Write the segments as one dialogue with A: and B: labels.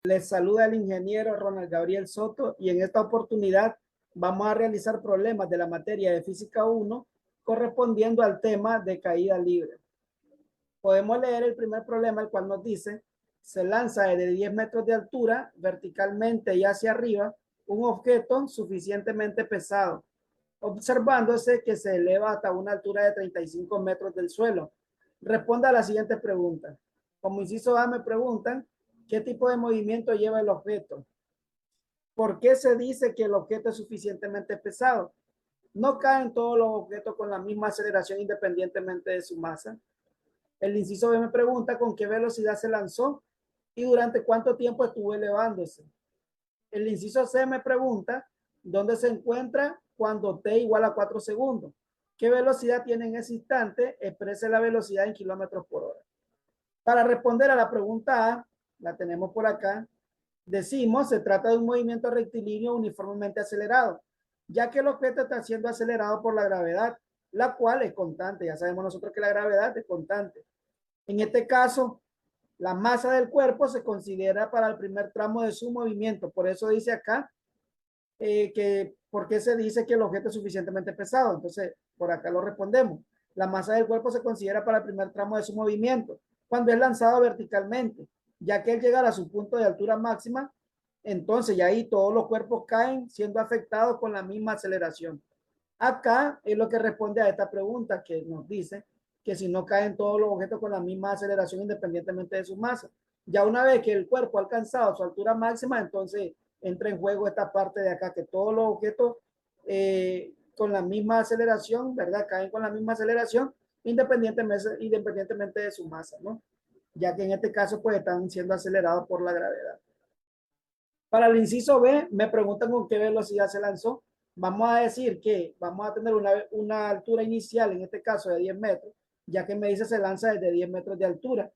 A: Les saluda el ingeniero Ronald Gabriel Soto y en esta oportunidad vamos a realizar problemas de la materia de Física 1 correspondiendo al tema de caída libre. Podemos leer el primer problema, el cual nos dice: se lanza desde 10 metros de altura verticalmente y hacia arriba un objeto suficientemente pesado, observándose que se eleva hasta una altura de 35 metros del suelo. Responda a las siguientes preguntas. Como inciso A me preguntan: ¿qué tipo de movimiento lleva el objeto? ¿Por qué se dice que el objeto es suficientemente pesado? No caen todos los objetos con la misma aceleración independientemente de su masa. El inciso B me pregunta con qué velocidad se lanzó y durante cuánto tiempo estuvo elevándose. El inciso C me pregunta dónde se encuentra cuando t igual a 4 segundos. ¿Qué velocidad tiene en ese instante? Exprese la velocidad en kilómetros por hora. Para responder a la pregunta A, la tenemos por acá. Decimos, se trata de un movimiento rectilíneo uniformemente acelerado, ya que el objeto está siendo acelerado por la gravedad, la cual es constante. Ya sabemos nosotros que la gravedad es constante. En este caso, la masa del cuerpo se considera para el primer tramo de su movimiento. Por eso dice acá que, ¿por qué se dice que el objeto es suficientemente pesado? Entonces, por acá lo respondemos. La masa del cuerpo se considera para el primer tramo de su movimiento, cuando es lanzado verticalmente, ya que él llega a su punto de altura máxima, entonces ya ahí todos los cuerpos caen siendo afectados con la misma aceleración. Acá es lo que responde a esta pregunta que nos dice que si no caen todos los objetos con la misma aceleración independientemente de su masa. Ya una vez que el cuerpo ha alcanzado su altura máxima, entonces entra en juego esta parte de acá, que todos los objetos con la misma aceleración, ¿verdad? Caen con la misma aceleración independientemente de su masa, ¿no? Ya que en este caso pues están siendo acelerados por la gravedad. Para el inciso B, me preguntan con qué velocidad se lanzó. Vamos a decir que vamos a tener una altura inicial, en este caso de 10 metros, ya que me dice se lanza desde 10 metros de altura.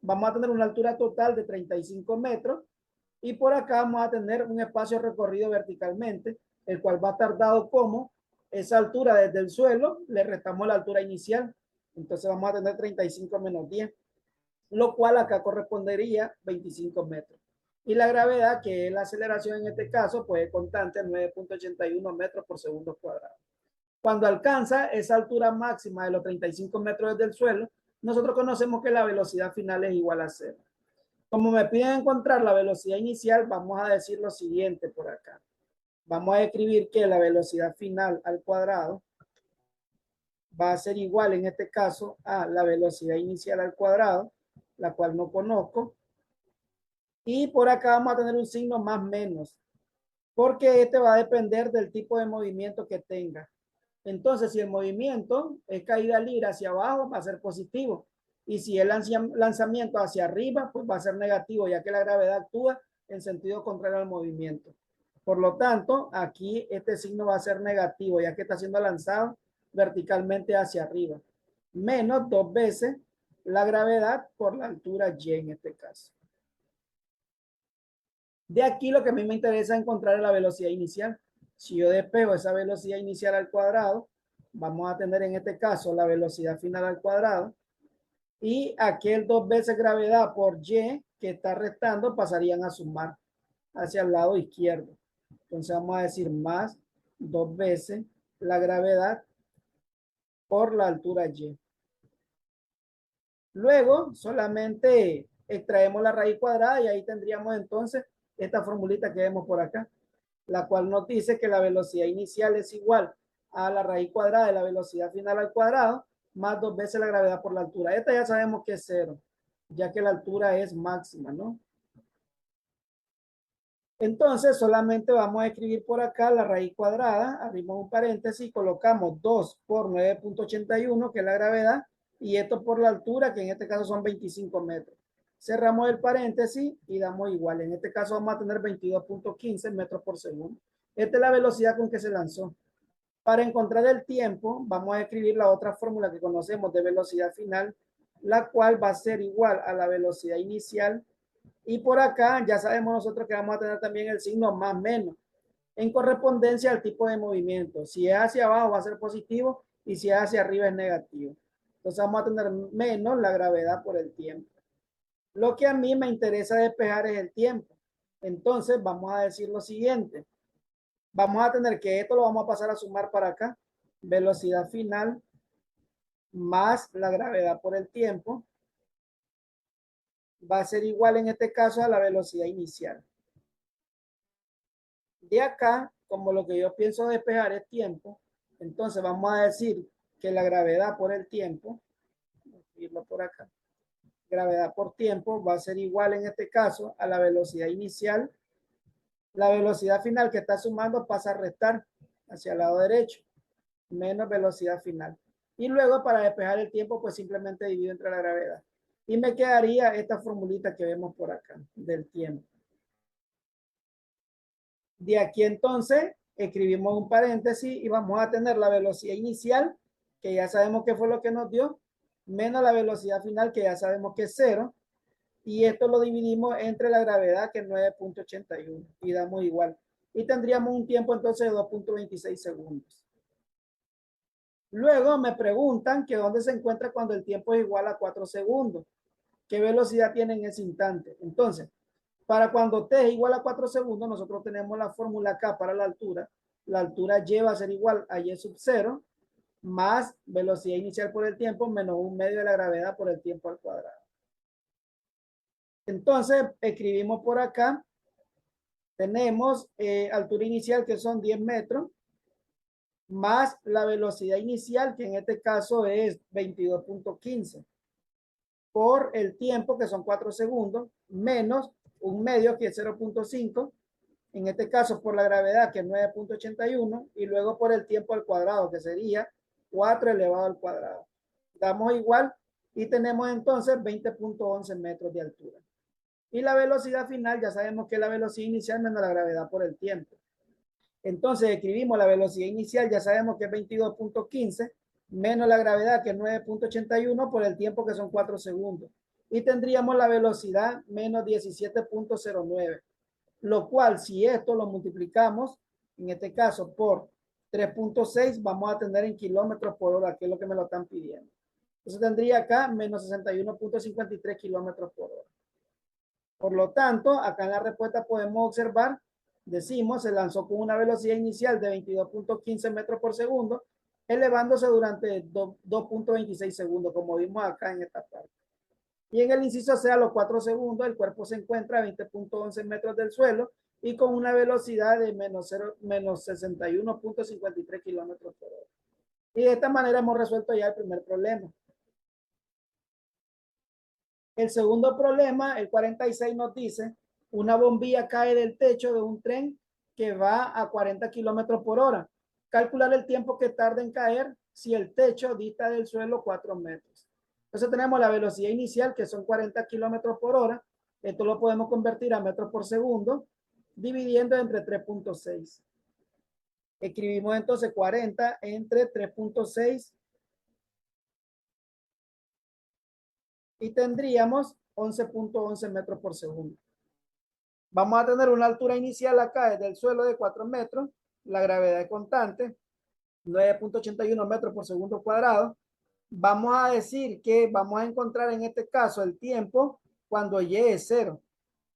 A: Vamos a tener una altura total de 35 metros y por acá vamos a tener un espacio recorrido verticalmente, el cual va a estar dado como esa altura desde el suelo, le restamos la altura inicial, entonces vamos a tener 35 menos 10, lo cual acá correspondería 25 metros. Y la gravedad, que es la aceleración en este caso, pues es constante, 9.81 metros por segundo cuadrado. Cuando alcanza esa altura máxima de los 35 metros desde el suelo, nosotros conocemos que la velocidad final es igual a cero. Como me piden encontrar la velocidad inicial, vamos a decir lo siguiente por acá. Vamos a escribir que la velocidad final al cuadrado va a ser igual en este caso a la velocidad inicial al cuadrado, la cual no conozco. Y por acá vamos a tener un signo más menos, porque este va a depender del tipo de movimiento que tenga. Entonces, si el movimiento es caída libre hacia abajo, va a ser positivo. Y si el lanzamiento hacia arriba, pues va a ser negativo, ya que la gravedad actúa en sentido contrario al movimiento. Por lo tanto, aquí este signo va a ser negativo, ya que está siendo lanzado verticalmente hacia arriba. Menos 2 veces la gravedad por la altura y en este caso. De aquí lo que a mí me interesa encontrar es la velocidad inicial. Si yo despego esa velocidad inicial al cuadrado, vamos a tener en este caso la velocidad final al cuadrado y aquel 2 veces gravedad por y que está restando pasarían a sumar hacia el lado izquierdo. Entonces vamos a decir más 2 veces la gravedad por la altura y. Luego solamente extraemos la raíz cuadrada y ahí tendríamos entonces esta formulita que vemos por acá, la cual nos dice que la velocidad inicial es igual a la raíz cuadrada de la velocidad final al cuadrado, más 2 veces la gravedad por la altura. Esta ya sabemos que es cero, ya que la altura es máxima, ¿no? Entonces solamente vamos a escribir por acá la raíz cuadrada, abrimos un paréntesis, colocamos 2 por 9.81, que es la gravedad, y esto por la altura, que en este caso son 25 metros. Cerramos el paréntesis y damos igual. En este caso vamos a tener 22.15 metros por segundo. Esta es la velocidad con que se lanzó. Para encontrar el tiempo, vamos a escribir la otra fórmula que conocemos de velocidad final, la cual va a ser igual a la velocidad inicial. Y por acá ya sabemos nosotros que vamos a tener también el signo más menos en correspondencia al tipo de movimiento. Si es hacia abajo va a ser positivo y si es hacia arriba es negativo. Entonces vamos a tener menos la gravedad por el tiempo. Lo que a mí me interesa despejar es el tiempo. Entonces vamos a decir lo siguiente. Vamos a tener que esto lo vamos a pasar a sumar para acá. Velocidad final más la gravedad por el tiempo va a ser igual en este caso a la velocidad inicial. De acá, como lo que yo pienso despejar es tiempo, entonces vamos a decir que la gravedad por el tiempo, irlo por acá, gravedad por tiempo va a ser igual en este caso a la velocidad inicial. La velocidad final que está sumando pasa a restar hacia el lado derecho, menos velocidad final. Y luego para despejar el tiempo, pues simplemente divido entre la gravedad. Y me quedaría esta formulita que vemos por acá, del tiempo. De aquí entonces, escribimos un paréntesis y vamos a tener la velocidad inicial, que ya sabemos que fue lo que nos dio, menos la velocidad final, que ya sabemos que es 0. Y esto lo dividimos entre la gravedad, que es 9.81, y damos igual. Y tendríamos un tiempo entonces de 2.26 segundos. Luego me preguntan que dónde se encuentra cuando el tiempo es igual a 4 segundos. ¿Qué velocidad tiene en ese instante? Entonces, para cuando t es igual a 4 segundos, nosotros tenemos la fórmula acá para la altura. La altura y va a ser igual a y sub 0 más velocidad inicial por el tiempo menos 1/2 de la gravedad por el tiempo al cuadrado. Entonces, escribimos por acá, tenemos altura inicial que son 10 metros, más la velocidad inicial, que en este caso es 22.15, por el tiempo, que son 4 segundos, menos 1/2, que es 0.5, en este caso por la gravedad, que es 9.81, y luego por el tiempo al cuadrado, que sería 4 elevado al cuadrado. Damos igual y tenemos entonces 20.11 metros de altura. Y la velocidad final, ya sabemos que es la velocidad inicial menos la gravedad por el tiempo. Entonces escribimos la velocidad inicial, ya sabemos que es 22.15, menos la gravedad, que es 9.81, por el tiempo, que son 4 segundos. Y tendríamos la velocidad menos 17.09, lo cual, si esto lo multiplicamos, en este caso por 3.6, vamos a tener en kilómetros por hora, que es lo que me lo están pidiendo. Entonces tendría acá menos 61.53 kilómetros por hora. Por lo tanto, acá en la respuesta podemos observar, decimos, se lanzó con una velocidad inicial de 22.15 metros por segundo, elevándose durante 2.26 segundos, como vimos acá en esta parte. Y en el inciso C, a los 4 segundos, el cuerpo se encuentra a 20.11 metros del suelo y con una velocidad de menos 61.53 kilómetros por hora. Y de esta manera hemos resuelto ya el primer problema. El segundo problema, el 46, nos dice, una bombilla cae del techo de un tren que va a 40 kilómetros por hora. Calcular el tiempo que tarda en caer si el techo dista del suelo 4 metros. Entonces tenemos la velocidad inicial, que son 40 kilómetros por hora. Esto lo podemos convertir a metros por segundo, dividiendo entre 3.6. Escribimos entonces 40 entre 3.6 y tendríamos 11.11 metros por segundo. Vamos a tener una altura inicial acá desde el suelo de 4 metros, la gravedad es constante, 9.81 metros por segundo cuadrado. Vamos a decir que vamos a encontrar en este caso el tiempo cuando y es 0.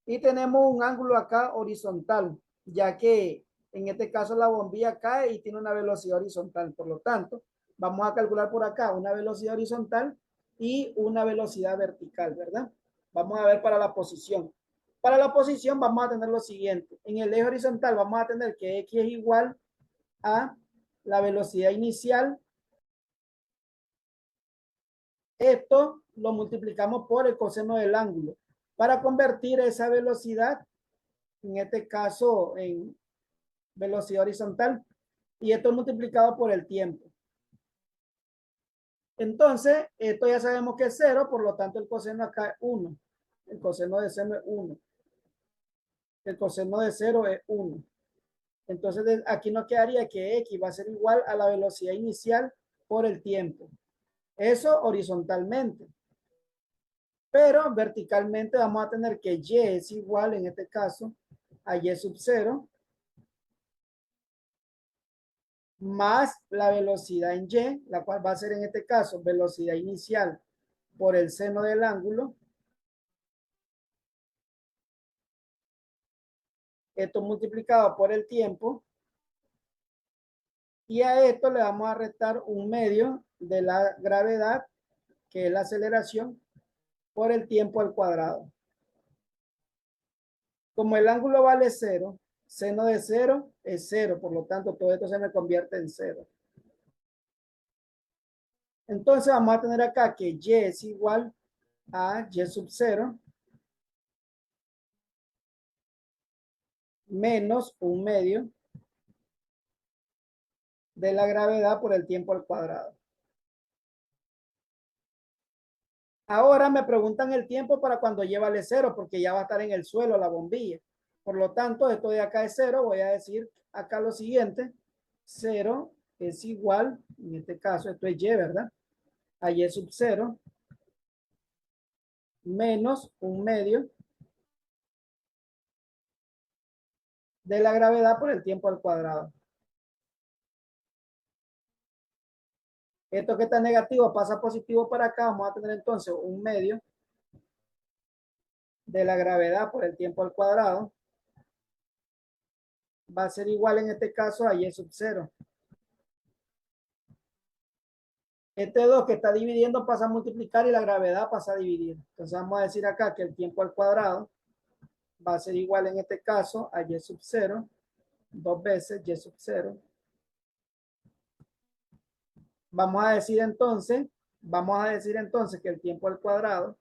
A: Y tenemos un ángulo acá horizontal, ya que en este caso la bombilla cae y tiene una velocidad horizontal. Por lo tanto, vamos a calcular por acá una velocidad horizontal y una velocidad vertical, ¿verdad? Vamos a ver para la posición. Para la posición vamos a tener lo siguiente. En el eje horizontal vamos a tener que X es igual a la velocidad inicial. Esto lo multiplicamos por el coseno del ángulo para convertir esa velocidad, en este caso, en velocidad horizontal. Y esto multiplicado por el tiempo. Entonces, esto ya sabemos que es 0, por lo tanto el coseno acá es 1. El coseno de seno es 1. El coseno de 0 es 1. Entonces, aquí nos quedaría que X va a ser igual a la velocidad inicial por el tiempo. Eso horizontalmente. Pero verticalmente vamos a tener que Y es igual, en este caso, a Y sub 0 más la velocidad en Y, la cual va a ser en este caso velocidad inicial por el seno del ángulo Esto multiplicado por el tiempo. Y a esto le vamos a restar un medio de la gravedad, que es la aceleración, por el tiempo al cuadrado. Como el ángulo vale 0, seno de 0 es 0, por lo tanto todo esto se me convierte en 0. Entonces vamos a tener acá que y es igual a y sub 0 menos un medio de la gravedad por el tiempo al cuadrado. Ahora me preguntan el tiempo para cuando y vale 0, porque ya va a estar en el suelo la bombilla. Por lo tanto, esto de acá es 0. Voy a decir acá lo siguiente. 0 es igual, en este caso esto es y, ¿verdad? A y sub 0 menos un medio de la gravedad por el tiempo al cuadrado. Esto que está negativo pasa positivo para acá. Vamos a tener entonces un medio de la gravedad por el tiempo al cuadrado. Va a ser igual en este caso a y sub 0. Este 2 que está dividiendo pasa a multiplicar y la gravedad pasa a dividir. Entonces vamos a decir acá que el tiempo al cuadrado va a ser igual en este caso a y sub 0, 2 veces y sub 0. Vamos a decir entonces que el tiempo al cuadrado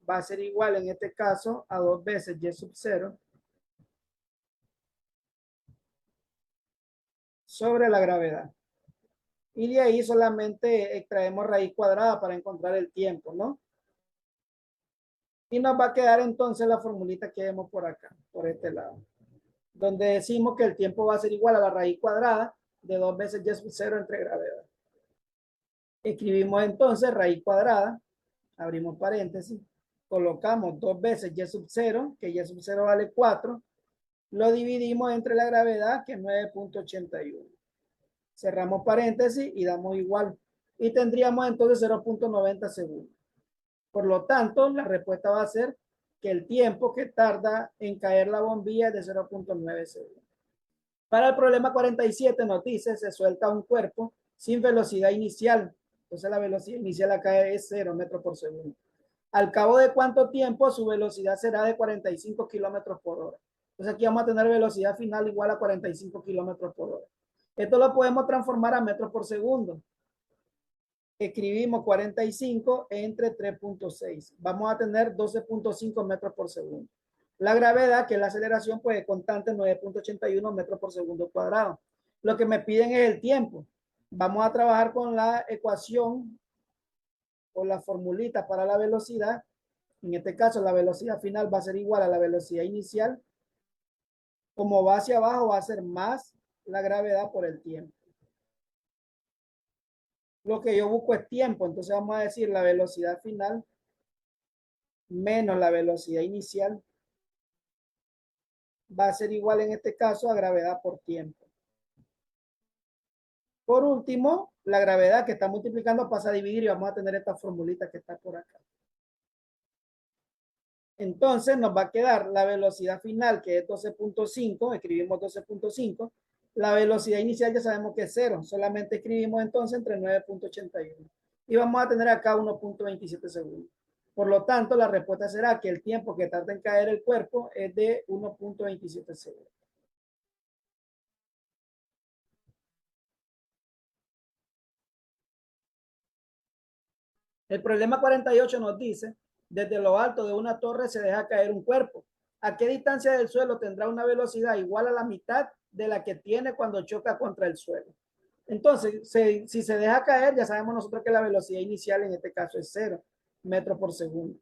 A: va a ser igual en este caso a 2 veces y sub 0 sobre la gravedad. Y de ahí solamente extraemos raíz cuadrada para encontrar el tiempo, ¿no? Y nos va a quedar entonces la formulita que vemos por acá, por este lado, donde decimos que el tiempo va a ser igual a la raíz cuadrada de 2 veces y sub 0 entre gravedad. Escribimos entonces raíz cuadrada, abrimos paréntesis, colocamos 2 veces y sub 0, que y sub 0 vale 4, lo dividimos entre la gravedad, que es 9.81. Cerramos paréntesis y damos igual. Y tendríamos entonces 0.90 segundos. Por lo tanto, la respuesta va a ser que el tiempo que tarda en caer la bombilla es de 0.9 segundos. Para el problema 47 nos dice, se suelta un cuerpo sin velocidad inicial. Entonces la velocidad inicial acá es 0 metros por segundo. Al cabo de cuánto tiempo su velocidad será de 45 kilómetros por hora. Entonces aquí vamos a tener velocidad final igual a 45 kilómetros por hora. Esto lo podemos transformar a metros por segundo. Escribimos 45 entre 3.6. Vamos a tener 12.5 metros por segundo. La gravedad, que es la aceleración, pues es constante, 9.81 metros por segundo cuadrado. Lo que me piden es el tiempo. Vamos a trabajar con la ecuación o la formulita para la velocidad. En este caso, la velocidad final va a ser igual a la velocidad inicial. Como va hacia abajo, va a ser más la gravedad por el tiempo. Lo que yo busco es tiempo, entonces vamos a decir la velocidad final menos la velocidad inicial va a ser igual en este caso a gravedad por tiempo. Por último, la gravedad que está multiplicando pasa a dividir y vamos a tener esta formulita que está por acá. Entonces nos va a quedar la velocidad final, que es 12.5, escribimos 12.5. La velocidad inicial ya sabemos que es 0, solamente escribimos entonces entre 9.81. Y vamos a tener acá 1.27 segundos. Por lo tanto, la respuesta será que el tiempo que tarda en caer el cuerpo es de 1.27 segundos. El problema 48 nos dice, desde lo alto de una torre se deja caer un cuerpo. ¿A qué distancia del suelo tendrá una velocidad igual a la mitad de la que tiene cuando choca contra el suelo? Entonces, si se deja caer, ya sabemos nosotros que la velocidad inicial en este caso es 0 metros por segundo.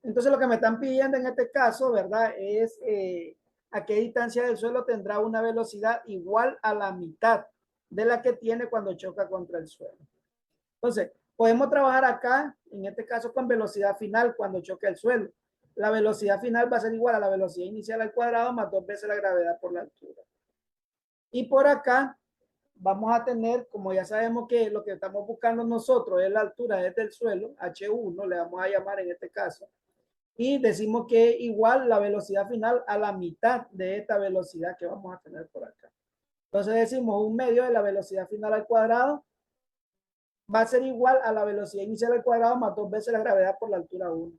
A: Entonces, lo que me están pidiendo en este caso, ¿verdad? Es a qué distancia del suelo tendrá una velocidad igual a la mitad de la que tiene cuando choca contra el suelo. Entonces, podemos trabajar acá, en este caso, con velocidad final cuando choque el suelo. La velocidad final va a ser igual a la velocidad inicial al cuadrado más 2 veces la gravedad por la altura. Y por acá vamos a tener, como ya sabemos que lo que estamos buscando nosotros es la altura desde el suelo, H1, le vamos a llamar en este caso. Y decimos que igual la velocidad final a la mitad de esta velocidad que vamos a tener por acá. Entonces decimos 1/2 de la velocidad final al cuadrado va a ser igual a la velocidad inicial al cuadrado más 2 veces la gravedad por la altura 1.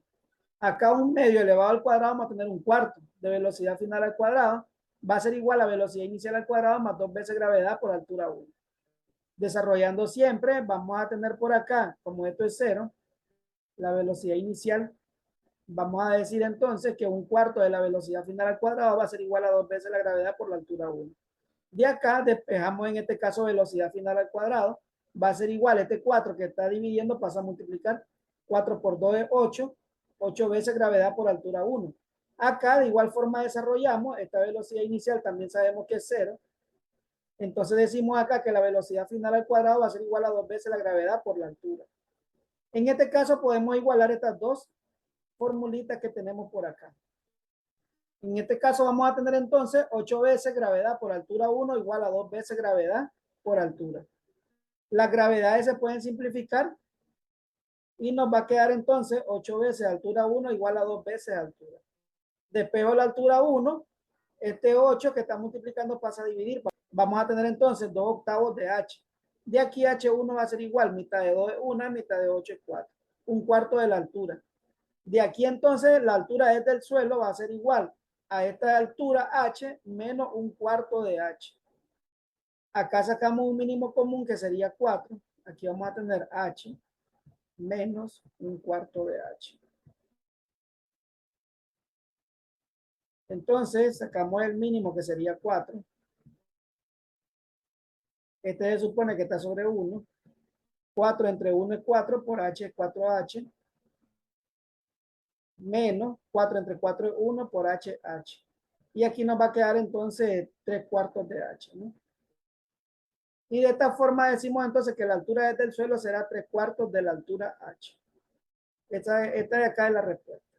A: Acá 1/2 elevado al cuadrado vamos a tener 1/4 de velocidad final al cuadrado. Va a ser igual a velocidad inicial al cuadrado más 2 veces gravedad por altura 1. Desarrollando siempre, vamos a tener por acá, como esto es 0, la velocidad inicial. Vamos a decir entonces que 1/4 de la velocidad final al cuadrado va a ser igual a 2 veces la gravedad por la altura 1. De acá despejamos en este caso velocidad final al cuadrado. Va a ser igual, este 4 que está dividiendo pasa a multiplicar. 4 por 2 es 8. 8 veces gravedad por altura 1. Acá de igual forma desarrollamos esta velocidad inicial, también sabemos que es 0. Entonces decimos acá que la velocidad final al cuadrado va a ser igual a 2 veces la gravedad por la altura. En este caso podemos igualar estas dos formulitas que tenemos por acá. En este caso vamos a tener entonces 8 veces gravedad por altura 1 igual a 2 veces gravedad por altura. Las gravedades se pueden simplificar y nos va a quedar entonces 8 veces altura 1 igual a 2 veces altura. Despejo la altura 1, este 8 que está multiplicando pasa a dividir. Vamos a tener entonces 2 octavos de h. De aquí h1 va a ser igual, mitad de 2 es 1, mitad de 8 es 4. 1/4 de la altura. De aquí entonces la altura desde el suelo va a ser igual a esta altura h menos 1/4 de h. Acá sacamos un mínimo común que sería 4. Aquí vamos a tener h menos 1/4 de h. Entonces sacamos el mínimo que sería 4. Este se supone que está sobre 1. 4 entre 1 es 4 por h es 4h. Menos 4 entre 4 es 1 por h. Y aquí nos va a quedar entonces 3/4 de h, ¿no? Y de esta forma decimos entonces que la altura desde el suelo será 3/4 de la altura h. Esta de acá es la respuesta.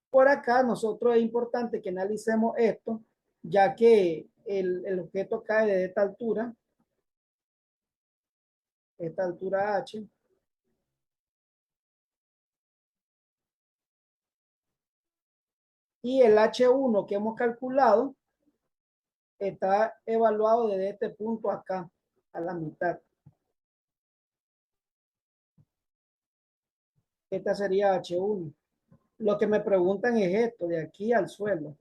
A: Por acá nosotros es importante que analicemos esto, ya que el objeto cae de esta altura h. Y el h1 que hemos calculado está evaluado desde este punto acá, a la mitad. Esta sería h1. Lo que me preguntan es esto, de aquí al suelo.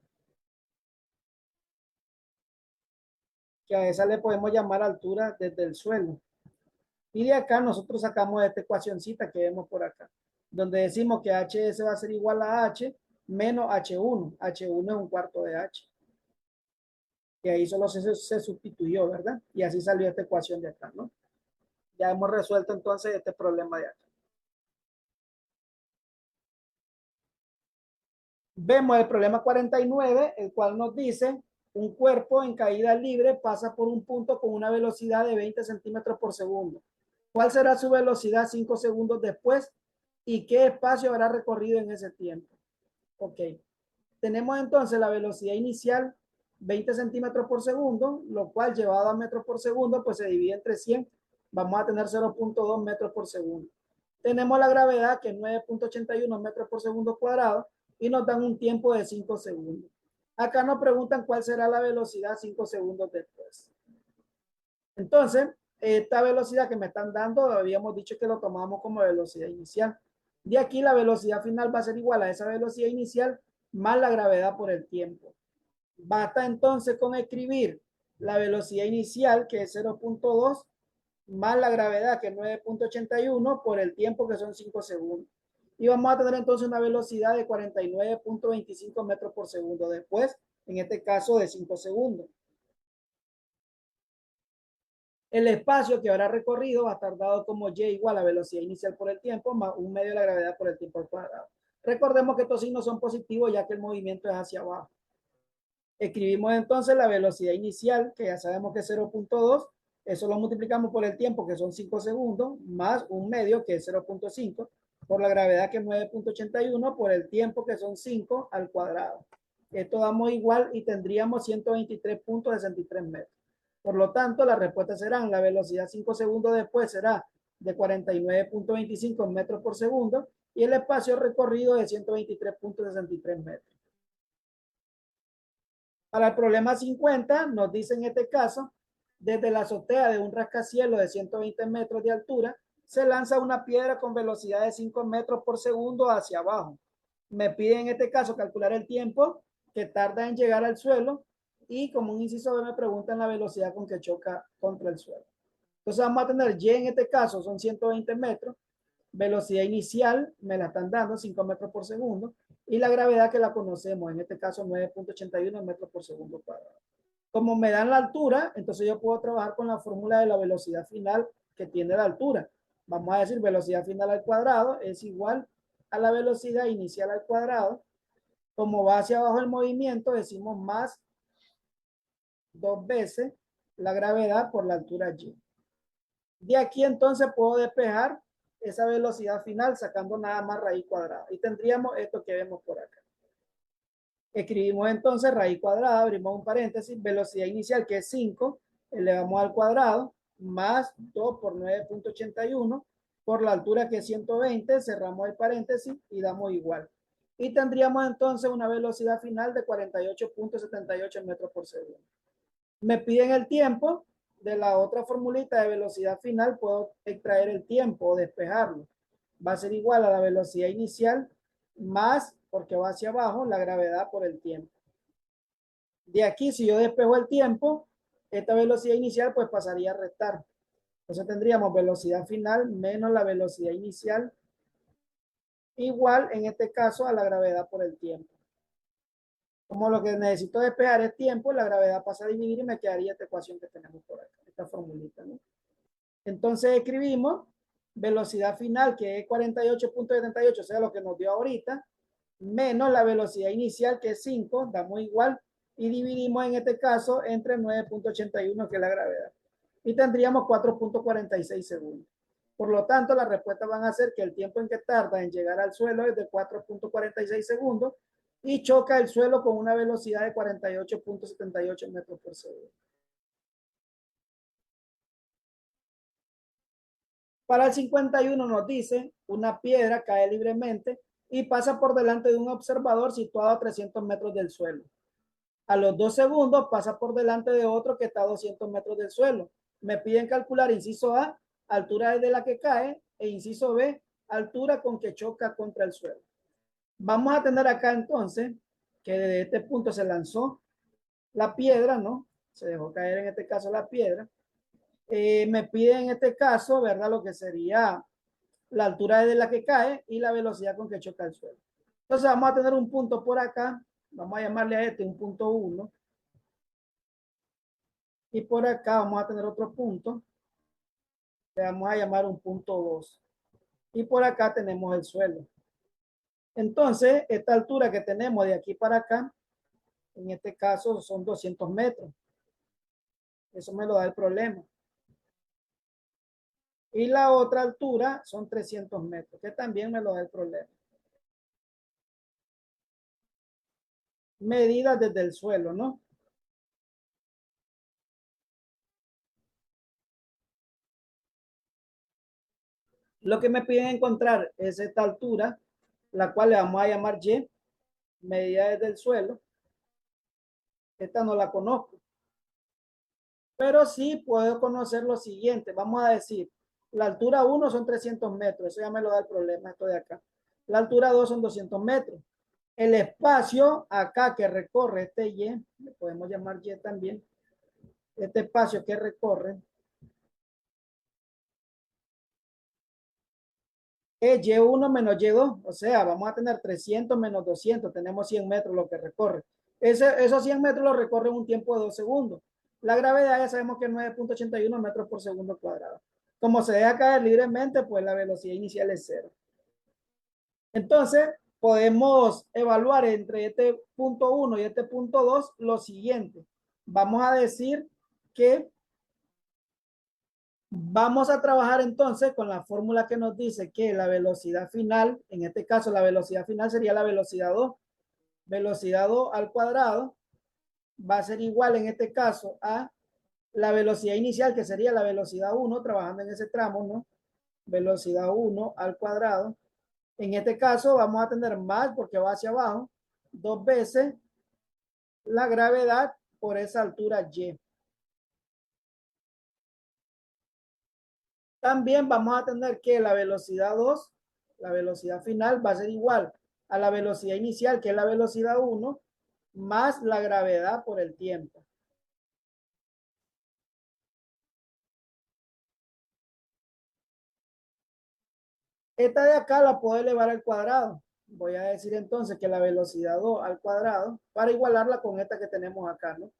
A: Que a esa le podemos llamar altura desde el suelo. Y de acá nosotros sacamos esta ecuacioncita que vemos por acá, donde decimos que HS va a ser igual a H menos H1. H1 es 1/4 de H. Y ahí solo se sustituyó, ¿verdad? Y así salió esta ecuación de acá, ¿no? Ya hemos resuelto entonces este problema de acá. Vemos el problema 49, el cual nos dice un cuerpo en caída libre pasa por un punto con una velocidad de 20 centímetros por segundo. ¿Cuál será su velocidad 5 segundos después? ¿Y qué espacio habrá recorrido en ese tiempo? Ok. Tenemos entonces la velocidad inicial 20 centímetros por segundo, lo cual llevado a metros por segundo, pues se divide entre 100. Vamos a tener 0.2 metros por segundo. Tenemos la gravedad que es 9.81 metros por segundo cuadrado y nos dan un tiempo de 5 segundos. Acá nos preguntan cuál será la velocidad 5 segundos después. Entonces, esta velocidad que me están dando, habíamos dicho que lo tomamos como velocidad inicial. De aquí la velocidad final va a ser igual a esa velocidad inicial más la gravedad por el tiempo. Basta entonces con escribir la velocidad inicial, que es 0.2, más la gravedad, que es 9.81, por el tiempo, que son 5 segundos. Y vamos a tener entonces una velocidad de 49.25 metros por segundo después, en este caso de 5 segundos. El espacio que habrá recorrido va a estar dado como y igual a velocidad inicial por el tiempo más 1/2 de la gravedad por el tiempo al cuadrado. Recordemos que estos signos son positivos ya que el movimiento es hacia abajo. Escribimos entonces la velocidad inicial, que ya sabemos que es 0.2. Eso lo multiplicamos por el tiempo, que son 5 segundos, más 1/2, que es 0.5, por la gravedad, que es 9.81, por el tiempo, que son 5 al cuadrado. Esto damos igual y tendríamos 123.63 metros. Por lo tanto, la respuesta será, la velocidad 5 segundos después será de 49.25 metros por segundo y el espacio recorrido de 123.63 metros. Para el problema 50 nos dice en este caso, desde la azotea de un rascacielos de 120 metros de altura, se lanza una piedra con velocidad de 5 metros por segundo hacia abajo. Me pide en este caso calcular el tiempo que tarda en llegar al suelo y como un inciso B me preguntan la velocidad con que choca contra el suelo. Entonces vamos a tener Y en este caso son 120 metros, velocidad inicial me la están dando 5 metros por segundo y la gravedad que la conocemos, en este caso 9.81 metros por segundo cuadrado. Como me dan la altura, entonces yo puedo trabajar con la fórmula de la velocidad final que tiene la altura. Vamos a decir velocidad final al cuadrado es igual a la velocidad inicial al cuadrado. Como va hacia abajo el movimiento, decimos más 2 veces la gravedad por la altura y. De aquí entonces puedo despejar esa velocidad final sacando nada más raíz cuadrada. Y tendríamos esto que vemos por acá. Escribimos entonces raíz cuadrada, abrimos un paréntesis, velocidad inicial que es 5, elevamos al cuadrado, más 2 por 9.81, por la altura que es 120, cerramos el paréntesis y damos igual. Y tendríamos entonces una velocidad final de 48.78 metros por segundo. Me piden el tiempo. De la otra formulita de velocidad final puedo extraer el tiempo o despejarlo. Va a ser igual a la velocidad inicial más, porque va hacia abajo, la gravedad por el tiempo. De aquí, si yo despejo el tiempo, esta velocidad inicial pues pasaría a restar. Entonces tendríamos velocidad final menos la velocidad inicial igual, en este caso, a la gravedad por el tiempo. Como lo que necesito despejar es tiempo, la gravedad pasa a dividir y me quedaría esta ecuación que tenemos por acá, esta formulita, ¿no? Entonces escribimos velocidad final, que es 48.78, o sea, lo que nos dio ahorita, menos la velocidad inicial, que es 5, damos igual, y dividimos en este caso entre 9.81, que es la gravedad. Y tendríamos 4.46 segundos. Por lo tanto, las respuestas van a ser que el tiempo en que tarda en llegar al suelo es de 4.46 segundos y choca el suelo con una velocidad de 48.78 metros por segundo. Para el 51 nos dice, una piedra cae libremente y pasa por delante de un observador situado a 300 metros del suelo. A los 2 segundos pasa por delante de otro que está a 200 metros del suelo. Me piden calcular inciso A, altura desde la que cae, e inciso B, altura con que choca contra el suelo. Vamos a tener acá entonces que desde este punto se lanzó la piedra, ¿no? Se dejó caer en este caso la piedra. Me pide en este caso, ¿verdad? Lo que sería la altura desde la que cae y la velocidad con que choca el suelo. Entonces vamos a tener un punto por acá, vamos a llamarle a este un punto 1. Y por acá vamos a tener otro punto, que vamos a llamar un punto 2. Y por acá tenemos el suelo. Entonces, esta altura que tenemos de aquí para acá, en este caso son 200 metros. Eso me lo da el problema. Y la otra altura son 300 metros, que también me lo da el problema. Medidas desde el suelo, ¿no? Lo que me piden encontrar es esta altura, la cual le vamos a llamar Y, medida desde el suelo. Esta no la conozco. Pero sí puedo conocer lo siguiente. Vamos a decir, la altura 1 son 300 metros. Eso ya me lo da el problema, esto de acá. La altura 2 son 200 metros. El espacio acá que recorre este Y, le podemos llamar Y también, este espacio que recorre, es Y1 menos Y2. O sea, vamos a tener 300 menos 200. Tenemos 100 metros lo que recorre. Esos 100 metros lo recorre en un tiempo de 2 segundos. La gravedad ya sabemos que es 9.81 metros por segundo cuadrado. Como se deja caer libremente, pues la velocidad inicial es 0. Entonces, podemos evaluar entre este punto 1 y este punto 2 lo siguiente. Vamos a decir que vamos a trabajar entonces con la fórmula que nos dice que la velocidad final, en este caso la velocidad final sería la velocidad 2. Velocidad 2 al cuadrado va a ser igual en este caso a la velocidad inicial, que sería la velocidad 1, trabajando en ese tramo, ¿no? Velocidad 1 al cuadrado En este caso vamos a tener más porque va hacia abajo, 2 veces la gravedad por esa altura y. También vamos a tener que la velocidad 2, la velocidad final va a ser igual a la velocidad inicial, que es la velocidad 1, más la gravedad por el tiempo. Esta de acá la puedo elevar al cuadrado. Voy a decir entonces que la velocidad 2 al cuadrado, para igualarla con esta que tenemos acá, ¿no?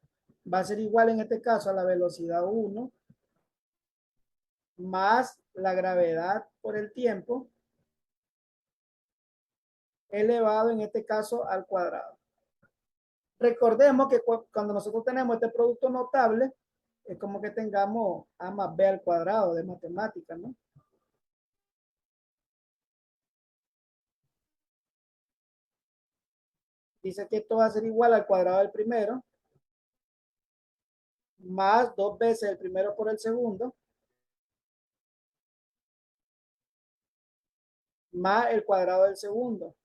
A: Va a ser igual en este caso a la velocidad 1 más la gravedad por el tiempo elevado en este caso al cuadrado. Recordemos que cuando nosotros tenemos este producto notable, es como que tengamos a más b al cuadrado de matemáticas, ¿no? Dice que esto va a ser igual al cuadrado del primero, más 2 veces el primero por el segundo, más el cuadrado del segundo.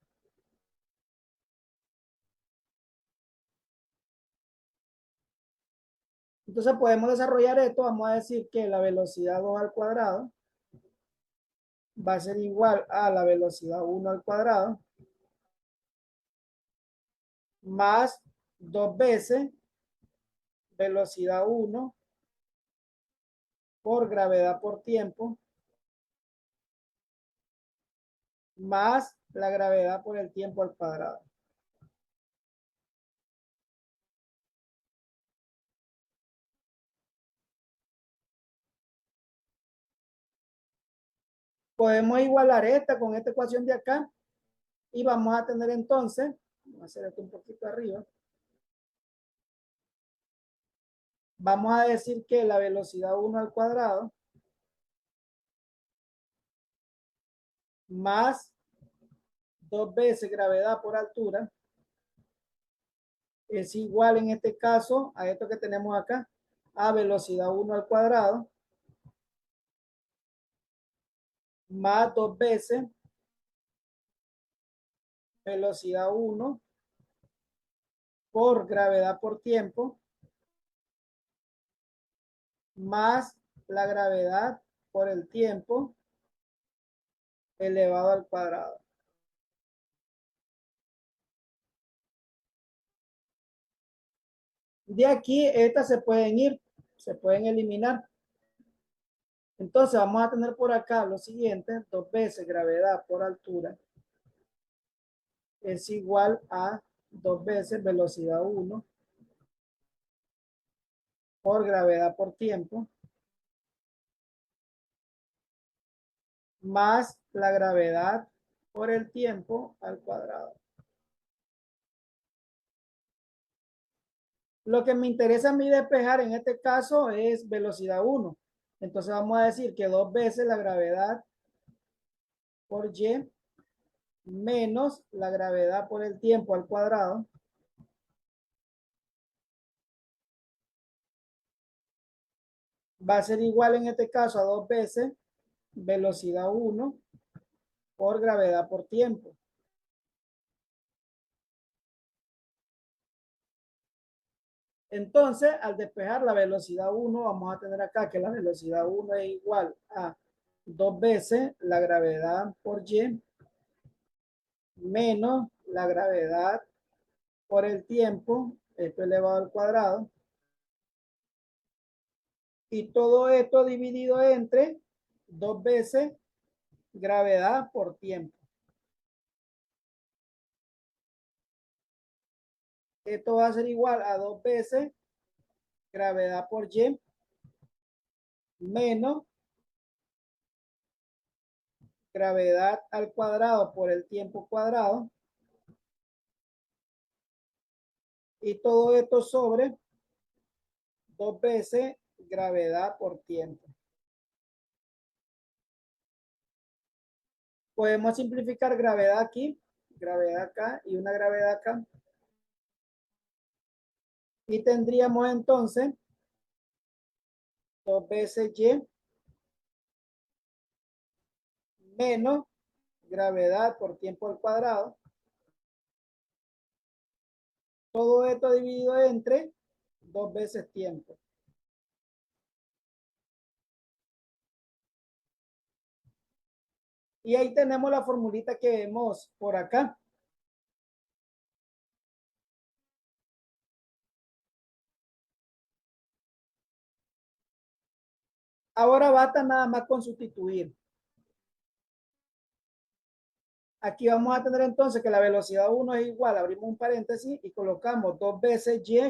A: Entonces podemos desarrollar esto. Vamos a decir que la velocidad 2 al cuadrado va a ser igual a la velocidad 1 al cuadrado más 2 veces velocidad 1 por gravedad por tiempo más la gravedad por el tiempo al cuadrado. Podemos igualar esta con esta ecuación de acá y vamos a tener entonces, vamos a hacer esto un poquito arriba, vamos a decir que la velocidad 1 al cuadrado más 2 veces gravedad por altura es igual en este caso a esto que tenemos acá, a velocidad 1 al cuadrado más 2 veces velocidad 1 por gravedad por tiempo más la gravedad por el tiempo elevado al cuadrado. De aquí, estas se pueden ir, se pueden eliminar. Entonces vamos a tener por acá lo siguiente, 2 veces gravedad por altura es igual a 2 veces velocidad 1 por gravedad por tiempo más la gravedad por el tiempo al cuadrado. Lo que me interesa a mí despejar en este caso es velocidad 1. Entonces vamos a decir que 2 veces la gravedad por y menos la gravedad por el tiempo al cuadrado va a ser igual en este caso a 2 veces velocidad 1 por gravedad por tiempo. Entonces, al despejar la velocidad 1, vamos a tener acá que la velocidad 1 es igual a 2 veces la gravedad por y menos la gravedad por el tiempo, esto elevado al cuadrado. Y todo esto dividido entre 2 veces gravedad por tiempo. Esto va a ser igual a 2 veces gravedad por y menos gravedad al cuadrado por el tiempo cuadrado. Y todo esto sobre 2 veces gravedad por tiempo. Podemos simplificar gravedad aquí, gravedad acá y una gravedad acá. Y tendríamos entonces 2 veces y menos gravedad por tiempo al cuadrado. Todo esto dividido entre 2 veces tiempo. Y ahí tenemos la formulita que vemos por acá. Ahora basta nada más con sustituir. Aquí vamos a tener entonces que la velocidad 1 es igual, abrimos un paréntesis y colocamos 2 veces y,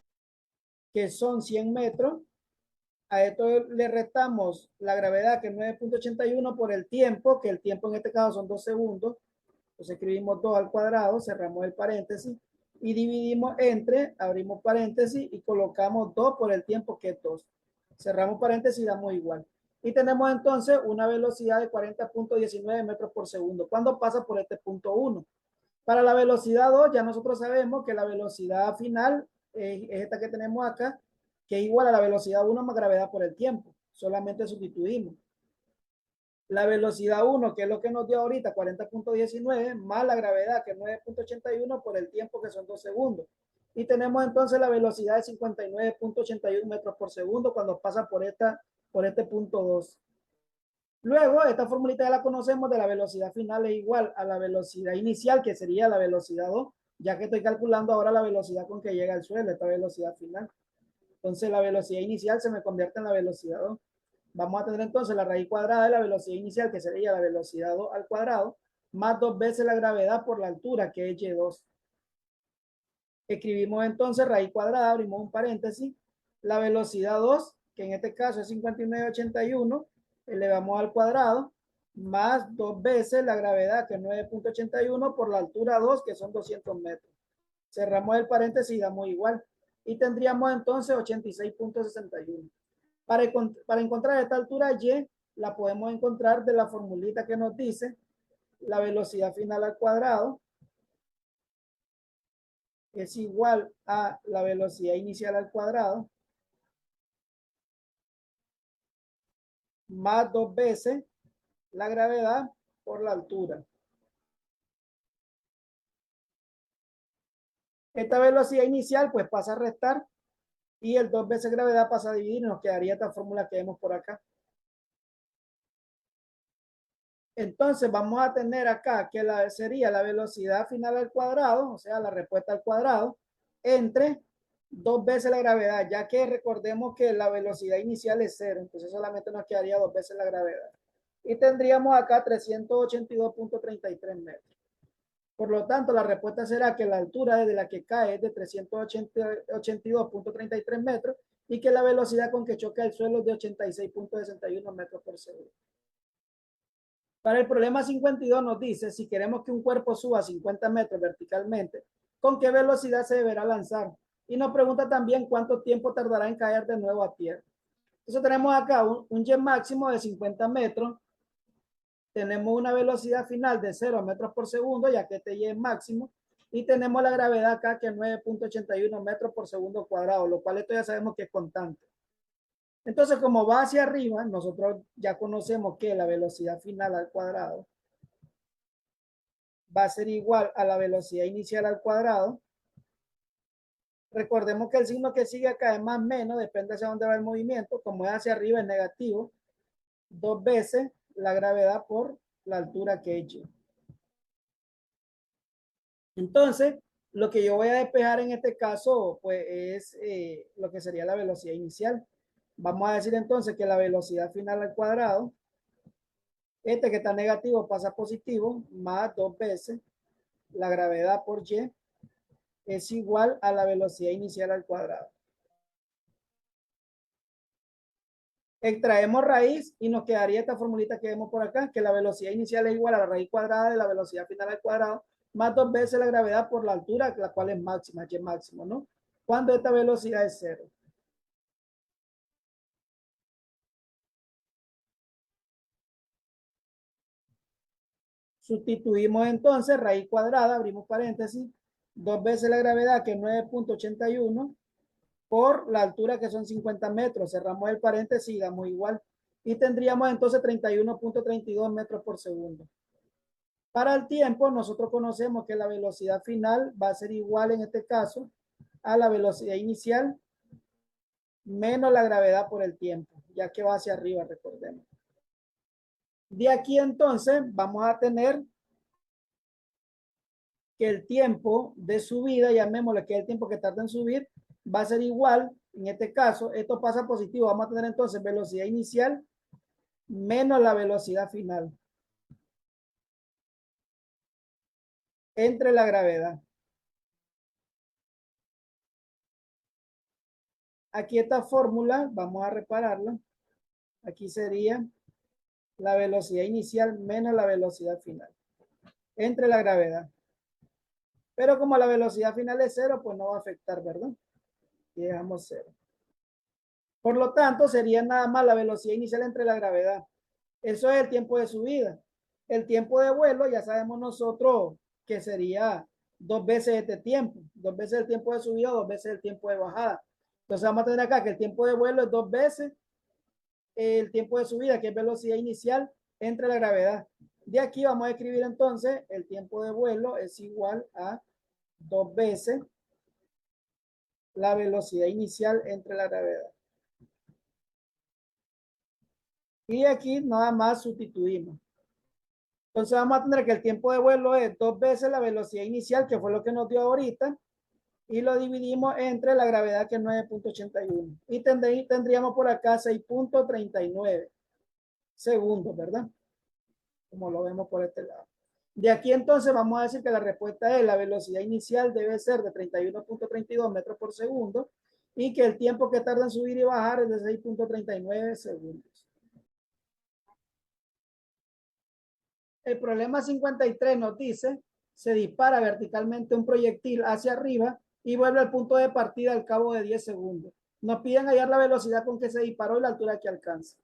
A: que son 100 metros. A esto le restamos la gravedad, que es 9.81 por el tiempo, que el tiempo en este caso son 2 segundos. Entonces escribimos 2 al cuadrado, cerramos el paréntesis y dividimos entre, abrimos paréntesis y colocamos 2 por el tiempo, que es 2. Cerramos paréntesis y damos igual. Y tenemos entonces una velocidad de 40.19 metros por segundo cuando pasa por este punto 1. Para la velocidad 2 ya nosotros sabemos que la velocidad final es esta que tenemos acá, que es igual a la velocidad 1 más gravedad por el tiempo. Solamente sustituimos. La velocidad 1, que es lo que nos dio ahorita, 40.19, más la gravedad, que es 9.81 por el tiempo, que son 2 segundos. Y tenemos entonces la velocidad de 59.81 metros por segundo cuando pasa por este punto 2. Luego, esta formulita ya la conocemos, de la velocidad final es igual a la velocidad inicial, que sería la velocidad 2, ya que estoy calculando ahora la velocidad con que llega al suelo, esta velocidad final. Entonces, la velocidad inicial se me convierte en la velocidad 2. Vamos a tener entonces la raíz cuadrada de la velocidad inicial, que sería la velocidad 2 al cuadrado, más 2 veces la gravedad por la altura, que es y2. Escribimos entonces raíz cuadrada, abrimos un paréntesis, la velocidad 2, que en este caso es 59.81, elevamos al cuadrado, más 2 veces la gravedad, que es 9.81, por la altura 2, que son 200 metros. Cerramos el paréntesis y damos igual. Y tendríamos entonces 86.61. Para encontrar esta altura y, la podemos encontrar de la formulita que nos dice la velocidad final al cuadrado es igual a la velocidad inicial al cuadrado más 2 veces la gravedad por la altura. Esta velocidad inicial pues pasa a restar y el 2 veces gravedad pasa a dividir y nos quedaría esta fórmula que vemos por acá. Entonces vamos a tener acá que sería la velocidad final al cuadrado, o sea, la respuesta al cuadrado, entre 2 veces la gravedad, ya que recordemos que la velocidad inicial es 0, entonces solamente nos quedaría 2 veces la gravedad. Y tendríamos acá 382.33 metros. Por lo tanto, la respuesta será que la altura desde la que cae es de 382.33 metros y que la velocidad con que choca el suelo es de 86.61 metros por segundo. Para el problema 52 nos dice, si queremos que un cuerpo suba 50 metros verticalmente, ¿con qué velocidad se deberá lanzar? Y nos pregunta también cuánto tiempo tardará en caer de nuevo a tierra. Entonces tenemos acá un jet máximo de 50 metros. Tenemos una velocidad final de 0 metros por segundo, ya que este jet es máximo. Y tenemos la gravedad acá, que es 9.81 metros por segundo cuadrado, lo cual esto ya sabemos que es constante. Entonces, como va hacia arriba, nosotros ya conocemos que la velocidad final al cuadrado va a ser igual a la velocidad inicial al cuadrado. Recordemos que el signo que sigue acá es más menos, depende hacia dónde va el movimiento. Como es hacia arriba es negativo, 2 veces la gravedad por la altura que he hecho. Entonces, lo que yo voy a despejar en este caso, pues es lo que sería la velocidad inicial. Vamos a decir entonces que la velocidad final al cuadrado, este que está negativo pasa a positivo, más 2 veces la gravedad por y, es igual a la velocidad inicial al cuadrado. Extraemos raíz y nos quedaría esta formulita que vemos por acá, que la velocidad inicial es igual a la raíz cuadrada de la velocidad final al cuadrado, más 2 veces la gravedad por la altura, la cual es máxima, y es máximo, ¿no? Cuando esta velocidad es 0. Sustituimos entonces raíz cuadrada, abrimos paréntesis, 2 veces la gravedad, que es 9.81, por la altura, que son 50 metros. Cerramos el paréntesis y damos igual. Y tendríamos entonces 31.32 metros por segundo. Para el tiempo, nosotros conocemos que la velocidad final va a ser igual en este caso a la velocidad inicial menos la gravedad por el tiempo, ya que va hacia arriba, recordemos. De aquí entonces vamos a tener que el tiempo de subida, llamémosle que el tiempo que tarda en subir, va a ser igual. En este caso, esto pasa positivo. Vamos a tener entonces velocidad inicial menos la velocidad final entre la gravedad. Aquí esta fórmula, vamos a repararla. Aquí sería la velocidad inicial menos la velocidad final entre la gravedad. Pero como la velocidad final es cero, pues no va a afectar, ¿verdad? Y dejamos cero. Por lo tanto, sería nada más la velocidad inicial entre la gravedad. Eso es el tiempo de subida. El tiempo de vuelo, ya sabemos nosotros que sería dos veces este tiempo. Dos veces el tiempo de subida, dos veces el tiempo de bajada. Entonces vamos a tener acá que el tiempo de vuelo es dos veces el tiempo de subida, que es velocidad inicial entre la gravedad. De aquí vamos a escribir entonces el tiempo de vuelo es igual a dos veces la velocidad inicial entre la gravedad. Y aquí nada más sustituimos. Entonces vamos a tener que el tiempo de vuelo es dos veces la velocidad inicial, que fue lo que nos dio ahorita, y lo dividimos entre la gravedad, que es 9.81. Y tendríamos por acá 6.39 segundos, ¿verdad? Como lo vemos por este lado. De aquí entonces vamos a decir que la respuesta es la velocidad inicial debe ser de 31.32 metros por segundo y que el tiempo que tarda en subir y bajar es de 6.39 segundos. El problema 53 nos dice, se dispara verticalmente un proyectil hacia arriba y vuelve al punto de partida al cabo de 10 segundos. Nos piden hallar la velocidad con que se disparó y la altura que alcanza.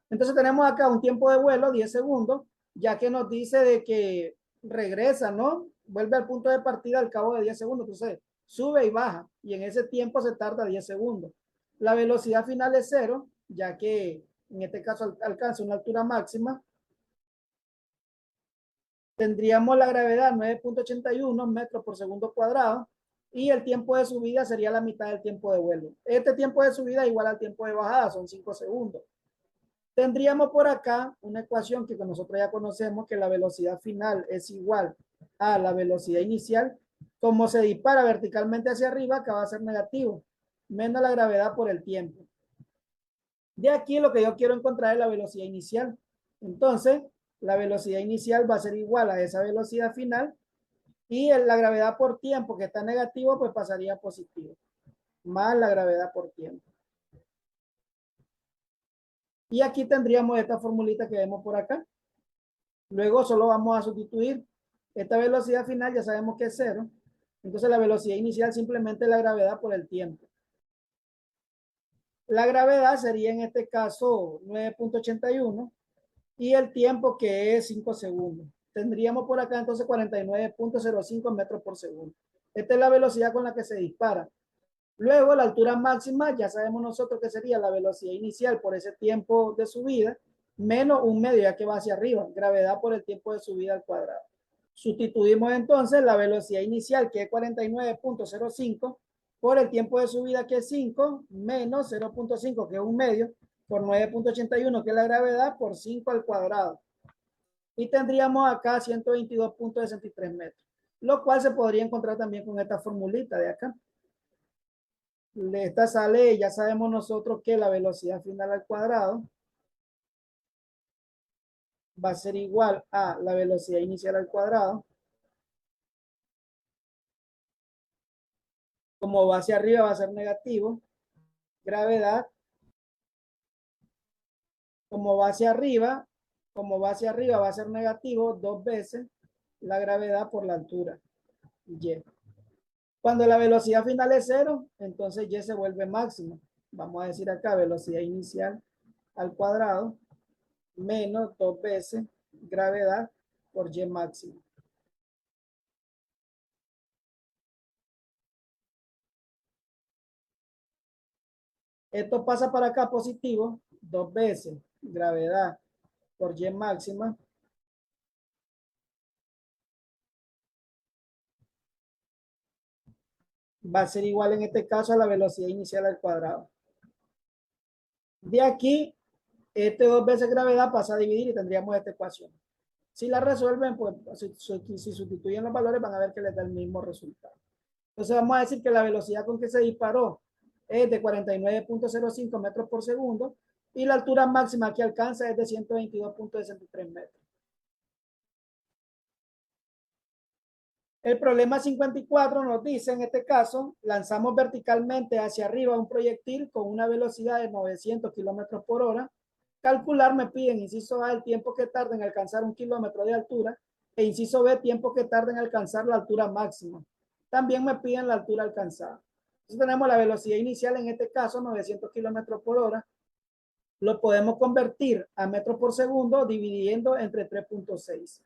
A: Entonces tenemos acá un tiempo de vuelo, 10 segundos, ya que nos dice de que regresa, ¿no? Vuelve al punto de partida al cabo de 10 segundos. Entonces sube y baja y en ese tiempo se tarda 10 segundos. La velocidad final es cero, ya que en este caso alcanza una altura máxima. Tendríamos la gravedad 9.81 metros por segundo cuadrado y el tiempo de subida sería la mitad del tiempo de vuelo. Este tiempo de subida igual al tiempo de bajada, son 5 segundos. Tendríamos por acá una ecuación que nosotros ya conocemos, que la velocidad final es igual a la velocidad inicial. Como se dispara verticalmente hacia arriba, que va a ser negativo, menos la gravedad por el tiempo. De aquí lo que yo quiero encontrar es la velocidad inicial. Entonces, la velocidad inicial va a ser igual a esa velocidad final y la gravedad por tiempo, que está negativo, pues pasaría a positivo, más la gravedad por tiempo. Y aquí tendríamos esta formulita que vemos por acá. Luego solo vamos a sustituir esta velocidad final, ya sabemos que es cero. Entonces la velocidad inicial simplemente es la gravedad por el tiempo. La gravedad sería en este caso 9.81 y el tiempo que es 5 segundos. Tendríamos por acá entonces 49.05 metros por segundo. Esta es la velocidad con la que se dispara. Luego la altura máxima, ya sabemos nosotros que sería la velocidad inicial por ese tiempo de subida, menos un medio, ya que va hacia arriba, gravedad por el tiempo de subida al cuadrado. Sustituimos entonces la velocidad inicial, que es 49.05, por el tiempo de subida, que es 5, menos 0.5, que es un medio, por 9.81, que es la gravedad, por 5 al cuadrado. Y tendríamos acá 122.63 metros, lo cual se podría encontrar también con esta formulita de acá. Esta sale, ya sabemos nosotros que la velocidad final al cuadrado va a ser igual a la velocidad inicial al cuadrado. Como va hacia arriba va a ser negativo. Gravedad. Como va hacia arriba, va a ser negativo dos veces la gravedad por la altura. Y. Cuando la velocidad final es cero, entonces Y se vuelve máximo. Vamos a decir acá velocidad inicial al cuadrado menos dos veces gravedad por Y máximo. Esto pasa para acá positivo, dos veces gravedad por Y máxima va a ser igual en este caso a la velocidad inicial al cuadrado. De aquí, este 2 veces gravedad pasa a dividir y tendríamos esta ecuación. Si la resuelven, pues si sustituyen los valores van a ver que les da el mismo resultado. Entonces vamos a decir que la velocidad con que se disparó es de 49.05 metros por segundo y la altura máxima que alcanza es de 122.63 metros. El problema 54 nos dice, en este caso, lanzamos verticalmente hacia arriba un proyectil con una velocidad de 900 kilómetros por hora. Calcular me piden, inciso A, el tiempo que tarda en alcanzar 1 kilómetro de altura e inciso B, tiempo que tarda en alcanzar la altura máxima. También me piden la altura alcanzada. Entonces tenemos la velocidad inicial, en este caso 900 kilómetros por hora. Lo podemos convertir a metros por segundo dividiendo entre 3.6.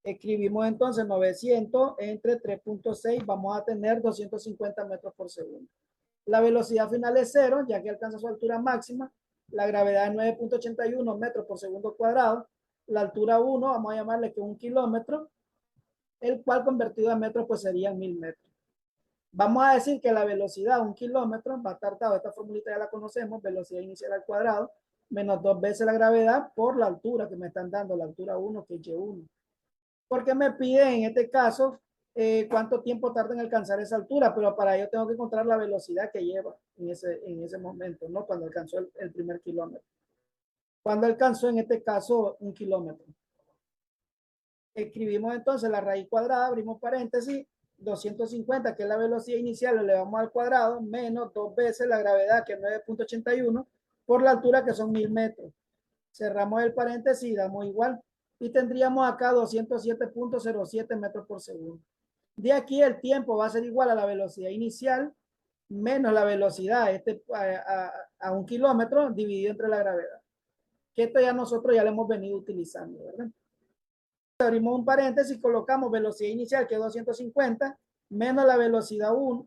A: Escribimos entonces 900 entre 3.6, vamos a tener 250 metros por segundo. La velocidad final es 0, ya que alcanza su altura máxima. La gravedad es 9.81 metros por segundo cuadrado. La altura 1, vamos a llamarle que 1 kilómetro, el cual convertido a metros pues serían 1000 metros. Vamos a decir que la velocidad 1 kilómetro va a estar dado, esta formulita ya la conocemos, velocidad inicial al cuadrado, menos 2 veces la gravedad por la altura que me están dando, la altura 1, que es Y1. Porque me pide en este caso cuánto tiempo tarda en alcanzar esa altura, pero para ello tengo que encontrar la velocidad que lleva en ese momento, ¿no? Cuando alcanzó el primer kilómetro. Cuando alcanzó en este caso 1 kilómetro. Escribimos entonces la raíz cuadrada, abrimos paréntesis, 250, que es la velocidad inicial, lo elevamos al cuadrado, menos 2 veces la gravedad, que es 9.81, por la altura, que son 1000 metros. Cerramos el paréntesis y damos igual. Y tendríamos acá 207.07 metros por segundo. De aquí el tiempo va a ser igual a la velocidad inicial menos la velocidad a 1 kilómetro dividido entre la gravedad. Que esto ya nosotros ya lo hemos venido utilizando, ¿verdad? Abrimos un paréntesis y colocamos velocidad inicial, que es 250, menos la velocidad a 1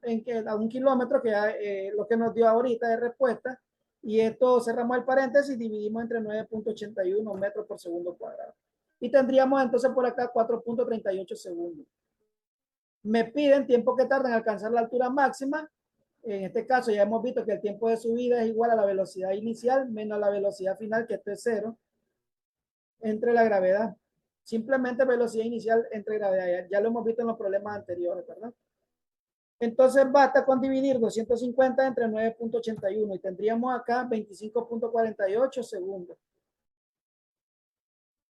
A: kilómetro, que lo que nos dio ahorita de respuesta. Y esto cerramos el paréntesis y dividimos entre 9.81 metros por segundo cuadrado. Y tendríamos entonces por acá 4.38 segundos. Me piden tiempo que tarda en alcanzar la altura máxima. En este caso ya hemos visto que el tiempo de subida es igual a la velocidad inicial menos la velocidad final, que esto es 0, entre la gravedad. Simplemente velocidad inicial entre gravedad. Ya lo hemos visto en los problemas anteriores, ¿verdad? Entonces basta con dividir 250 entre 9.81 y tendríamos acá 25.48 segundos.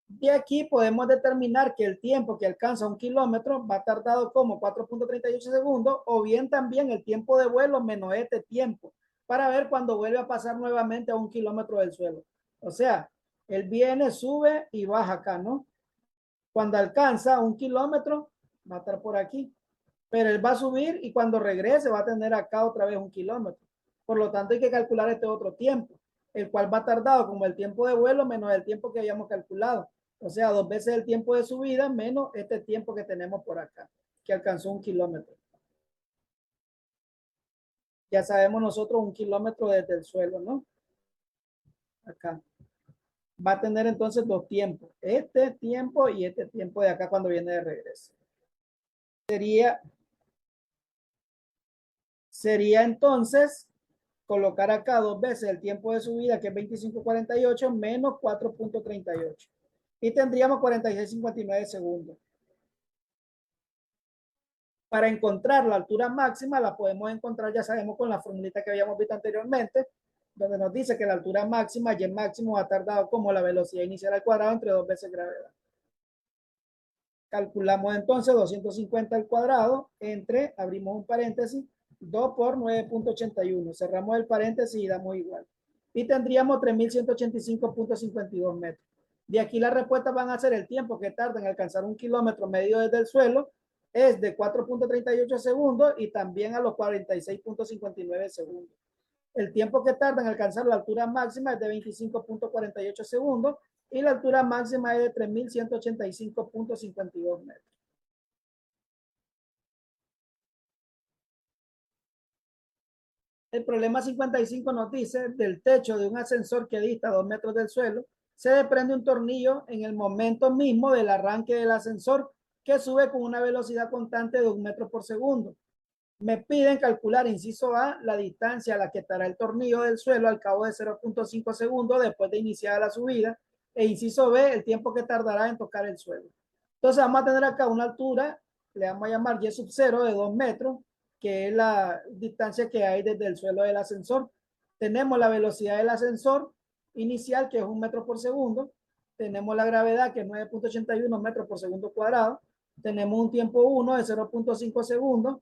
A: De aquí podemos determinar que el tiempo que alcanza 1 kilómetro va tardado como 4.38 segundos, o bien también el tiempo de vuelo menos este tiempo, para ver cuando vuelve a pasar nuevamente a 1 kilómetro del suelo. O sea, él viene, sube y baja acá, ¿no? Cuando alcanza 1 kilómetro, va a estar por aquí. Pero él va a subir y cuando regrese va a tener acá otra vez 1 kilómetro. Por lo tanto, hay que calcular este otro tiempo, el cual va tardado como el tiempo de vuelo menos el tiempo que habíamos calculado. O sea, 2 veces el tiempo de subida menos este tiempo que tenemos por acá, que alcanzó 1 kilómetro. Ya sabemos nosotros 1 kilómetro desde el suelo, ¿no? Acá. Va a tener entonces 2 tiempos. Este tiempo y este tiempo de acá cuando viene de regreso. Sería entonces colocar acá 2 veces el tiempo de subida, que es 25.48 menos 4.38. Y tendríamos 46.59 segundos. Para encontrar la altura máxima la podemos encontrar, ya sabemos, con la formulita que habíamos visto anteriormente, donde nos dice que la altura máxima, y el máximo, va a estar dado como la velocidad inicial al cuadrado entre 2 veces gravedad. Calculamos entonces 250 al cuadrado entre, abrimos un paréntesis, 2 por 9.81. Cerramos el paréntesis y damos igual. Y tendríamos 3.185.52 metros. De aquí las respuestas van a ser el tiempo que tarda en alcanzar 1 kilómetro medio desde el suelo, es de 4.38 segundos y también a los 46.59 segundos. El tiempo que tarda en alcanzar la altura máxima es de 25.48 segundos y la altura máxima es de 3.185.52 metros. El problema 55 nos dice: del techo de un ascensor que dista 2 metros del suelo, se desprende un tornillo en el momento mismo del arranque del ascensor, que sube con una velocidad constante de 1 metro por segundo. Me piden calcular, inciso A, la distancia a la que estará el tornillo del suelo al cabo de 0.5 segundos después de iniciar la subida. E inciso B, el tiempo que tardará en tocar el suelo. Entonces vamos a tener acá una altura, le vamos a llamar Y sub 0 de 2 metros, que es la distancia que hay desde el suelo del ascensor. Tenemos la velocidad del ascensor inicial, que es 1 metro por segundo. Tenemos la gravedad, que es 9.81 metros por segundo cuadrado. Tenemos un tiempo 1 de 0.5 segundos.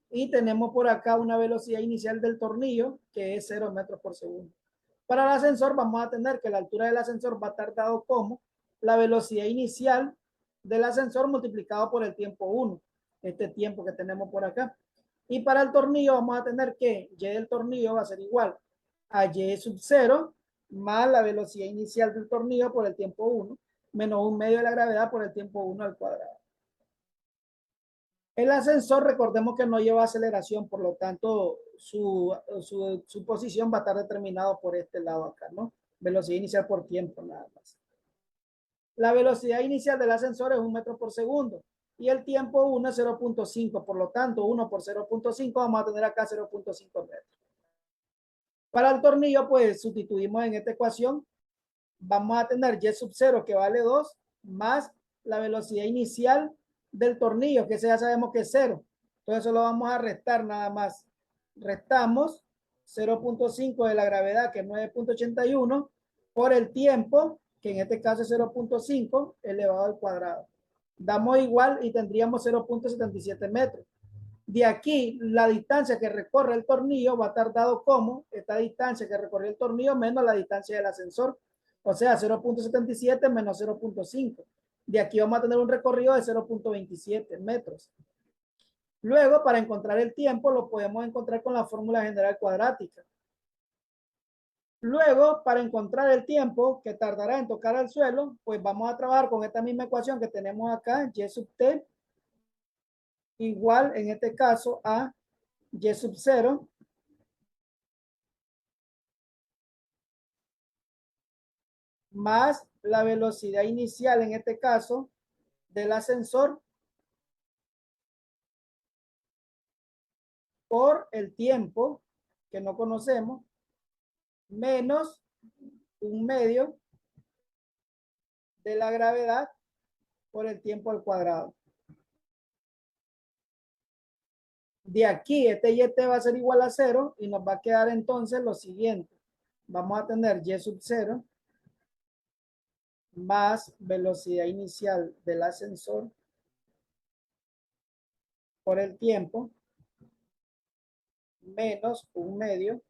A: Y tenemos por acá una velocidad inicial del tornillo, que es 0 metros por segundo. Para el ascensor vamos a tener que la altura del ascensor va a estar dado como la velocidad inicial del ascensor multiplicado por el tiempo 1, este tiempo que tenemos por acá. Y para el tornillo vamos a tener que Y del tornillo va a ser igual a Y sub 0 más la velocidad inicial del tornillo por el tiempo 1 menos 1/2 de la gravedad por el tiempo 1 al cuadrado. El ascensor, recordemos que no lleva aceleración, por lo tanto, su posición va a estar determinado por este lado acá, ¿no? Velocidad inicial por tiempo, nada más. La velocidad inicial del ascensor es 1 metro por segundo y el tiempo 1 es 0.5, por lo tanto, 1 por 0.5 vamos a tener acá 0.5 metros. Para el tornillo, pues sustituimos en esta ecuación, vamos a tener Y sub 0 que vale 2 más la velocidad inicial del tornillo, que ya sabemos que es 0. Entonces eso lo vamos a restar nada más. Restamos 0.5 de la gravedad, que es 9.81, por el tiempo, que en este caso es 0.5 elevado al cuadrado. Damos igual y tendríamos 0.77 metros. De aquí, la distancia que recorre el tornillo va a estar dado como esta distancia que recorrió el tornillo menos la distancia del ascensor. O sea, 0.77 menos 0.5. De aquí vamos a tener un recorrido de 0.27 metros. Luego, para encontrar el tiempo, lo podemos encontrar con la fórmula general cuadrática. Luego, para encontrar el tiempo que tardará en tocar al suelo, pues vamos a trabajar con esta misma ecuación que tenemos acá, Y sub t, igual en este caso a Y sub 0 más la velocidad inicial, en este caso, del ascensor por el tiempo que no conocemos, menos 1/2 de la gravedad por el tiempo al cuadrado. De aquí, este YT va a ser igual a 0 y nos va a quedar entonces lo siguiente. Vamos a tener Y sub 0 más velocidad inicial del ascensor por el tiempo menos 1/2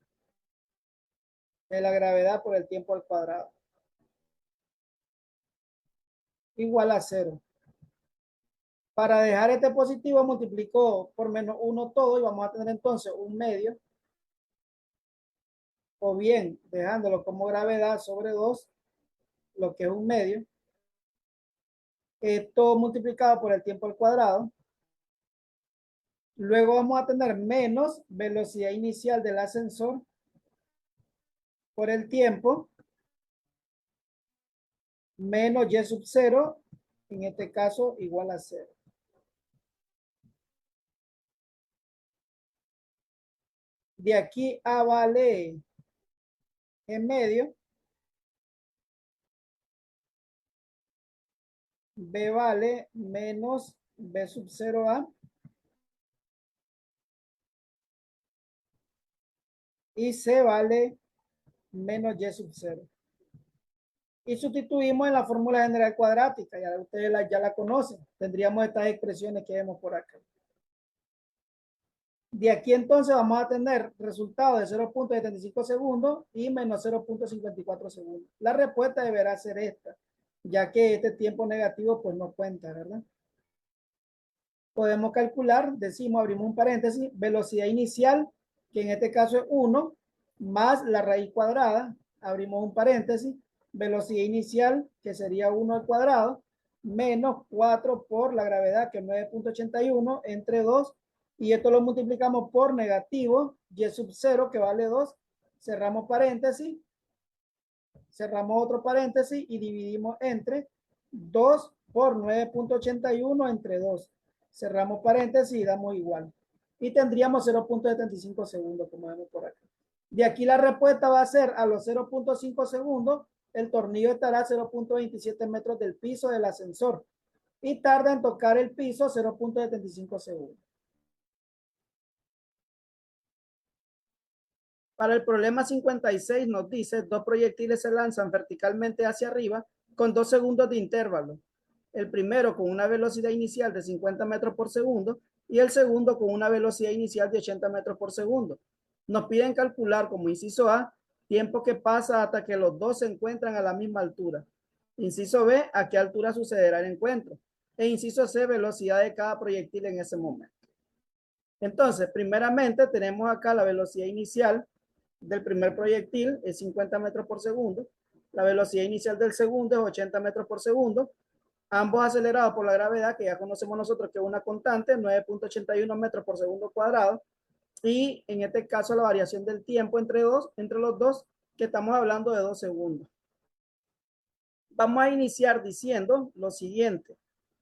A: de la gravedad por el tiempo al cuadrado, igual a 0. Para dejar este positivo multiplicó por menos 1 todo y vamos a tener entonces 1/2, o bien dejándolo como gravedad sobre 2, lo que es 1/2, todo multiplicado por el tiempo al cuadrado. Luego vamos a tener menos velocidad inicial del ascensor por el tiempo menos Y sub 0, en este caso igual a 0. De aquí A vale en medio, B vale menos B sub 0A y C vale menos Y sub 0. Y sustituimos en la fórmula general cuadrática, ya ustedes ya la conocen. Tendríamos estas expresiones que vemos por acá. De aquí entonces vamos a tener resultado de 0.75 segundos y menos 0.54 segundos. La respuesta deberá ser esta, ya que este tiempo negativo pues no cuenta, ¿verdad? Podemos calcular, decimos, abrimos un paréntesis, velocidad inicial, que en este caso es 1, más la raíz cuadrada, abrimos un paréntesis, velocidad inicial, que sería 1 al cuadrado, menos 4 por la gravedad, que es 9.81, entre 2, y esto lo multiplicamos por negativo, Y sub 0, que vale 2, cerramos paréntesis, cerramos otro paréntesis y dividimos entre 2 por 9.81 entre 2. Cerramos paréntesis y damos igual. y tendríamos 0.75 segundos, como vemos por acá. De aquí la respuesta va a ser a los 0.5 segundos, el tornillo estará a 0.27 metros del piso del ascensor y tarda en tocar el piso 0.75 segundos. Para el problema 56 nos dice, dos proyectiles se lanzan verticalmente hacia arriba con 2 segundos de intervalo. El primero con una velocidad inicial de 50 metros por segundo y el segundo con una velocidad inicial de 80 metros por segundo. Nos piden calcular como inciso A, tiempo que pasa hasta que los dos se encuentran a la misma altura. Inciso B, a qué altura sucederá el encuentro. E inciso C, velocidad de cada proyectil en ese momento. Entonces, primeramente tenemos acá la velocidad inicial del primer proyectil es 50 metros por segundo. La velocidad inicial del segundo es 80 metros por segundo. Ambos acelerados por la gravedad, que ya conocemos nosotros que es una constante, 9.81 metros por segundo cuadrado. Y en este caso la variación del tiempo entre los dos, que estamos hablando de 2 segundos. Vamos a iniciar diciendo lo siguiente.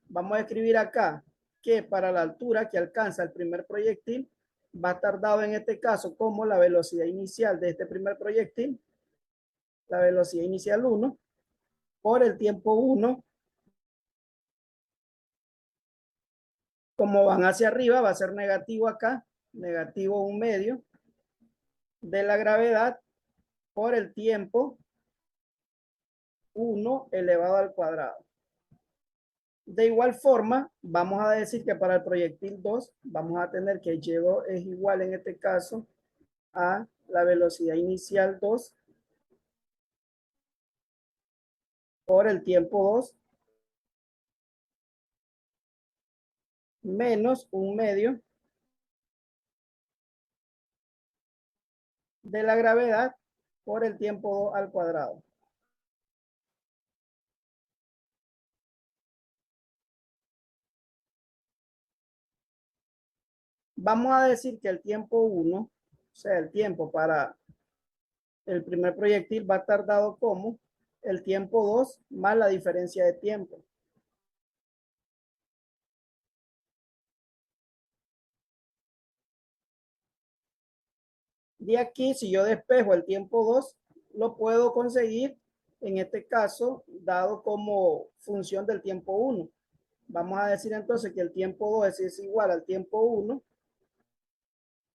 A: Vamos a escribir acá que para la altura que alcanza el primer proyectil va a estar dado en este caso como la velocidad inicial de este primer proyectil, la velocidad inicial 1, por el tiempo 1. Como van hacia arriba, va a ser negativo acá, negativo 1/2 de la gravedad por el tiempo 1 elevado al cuadrado. De igual forma, vamos a decir que para el proyectil 2, vamos a tener que Y2 es igual en este caso a la velocidad inicial 2 por el tiempo 2 menos 1/2 de la gravedad por el tiempo 2 al cuadrado. Vamos a decir que el tiempo 1, o sea, el tiempo para el primer proyectil va a estar dado como el tiempo 2 más la diferencia de tiempo. De aquí, si yo despejo el tiempo 2, lo puedo conseguir, en este caso, dado como función del tiempo 1. Vamos a decir entonces que el tiempo 2 es igual al tiempo 1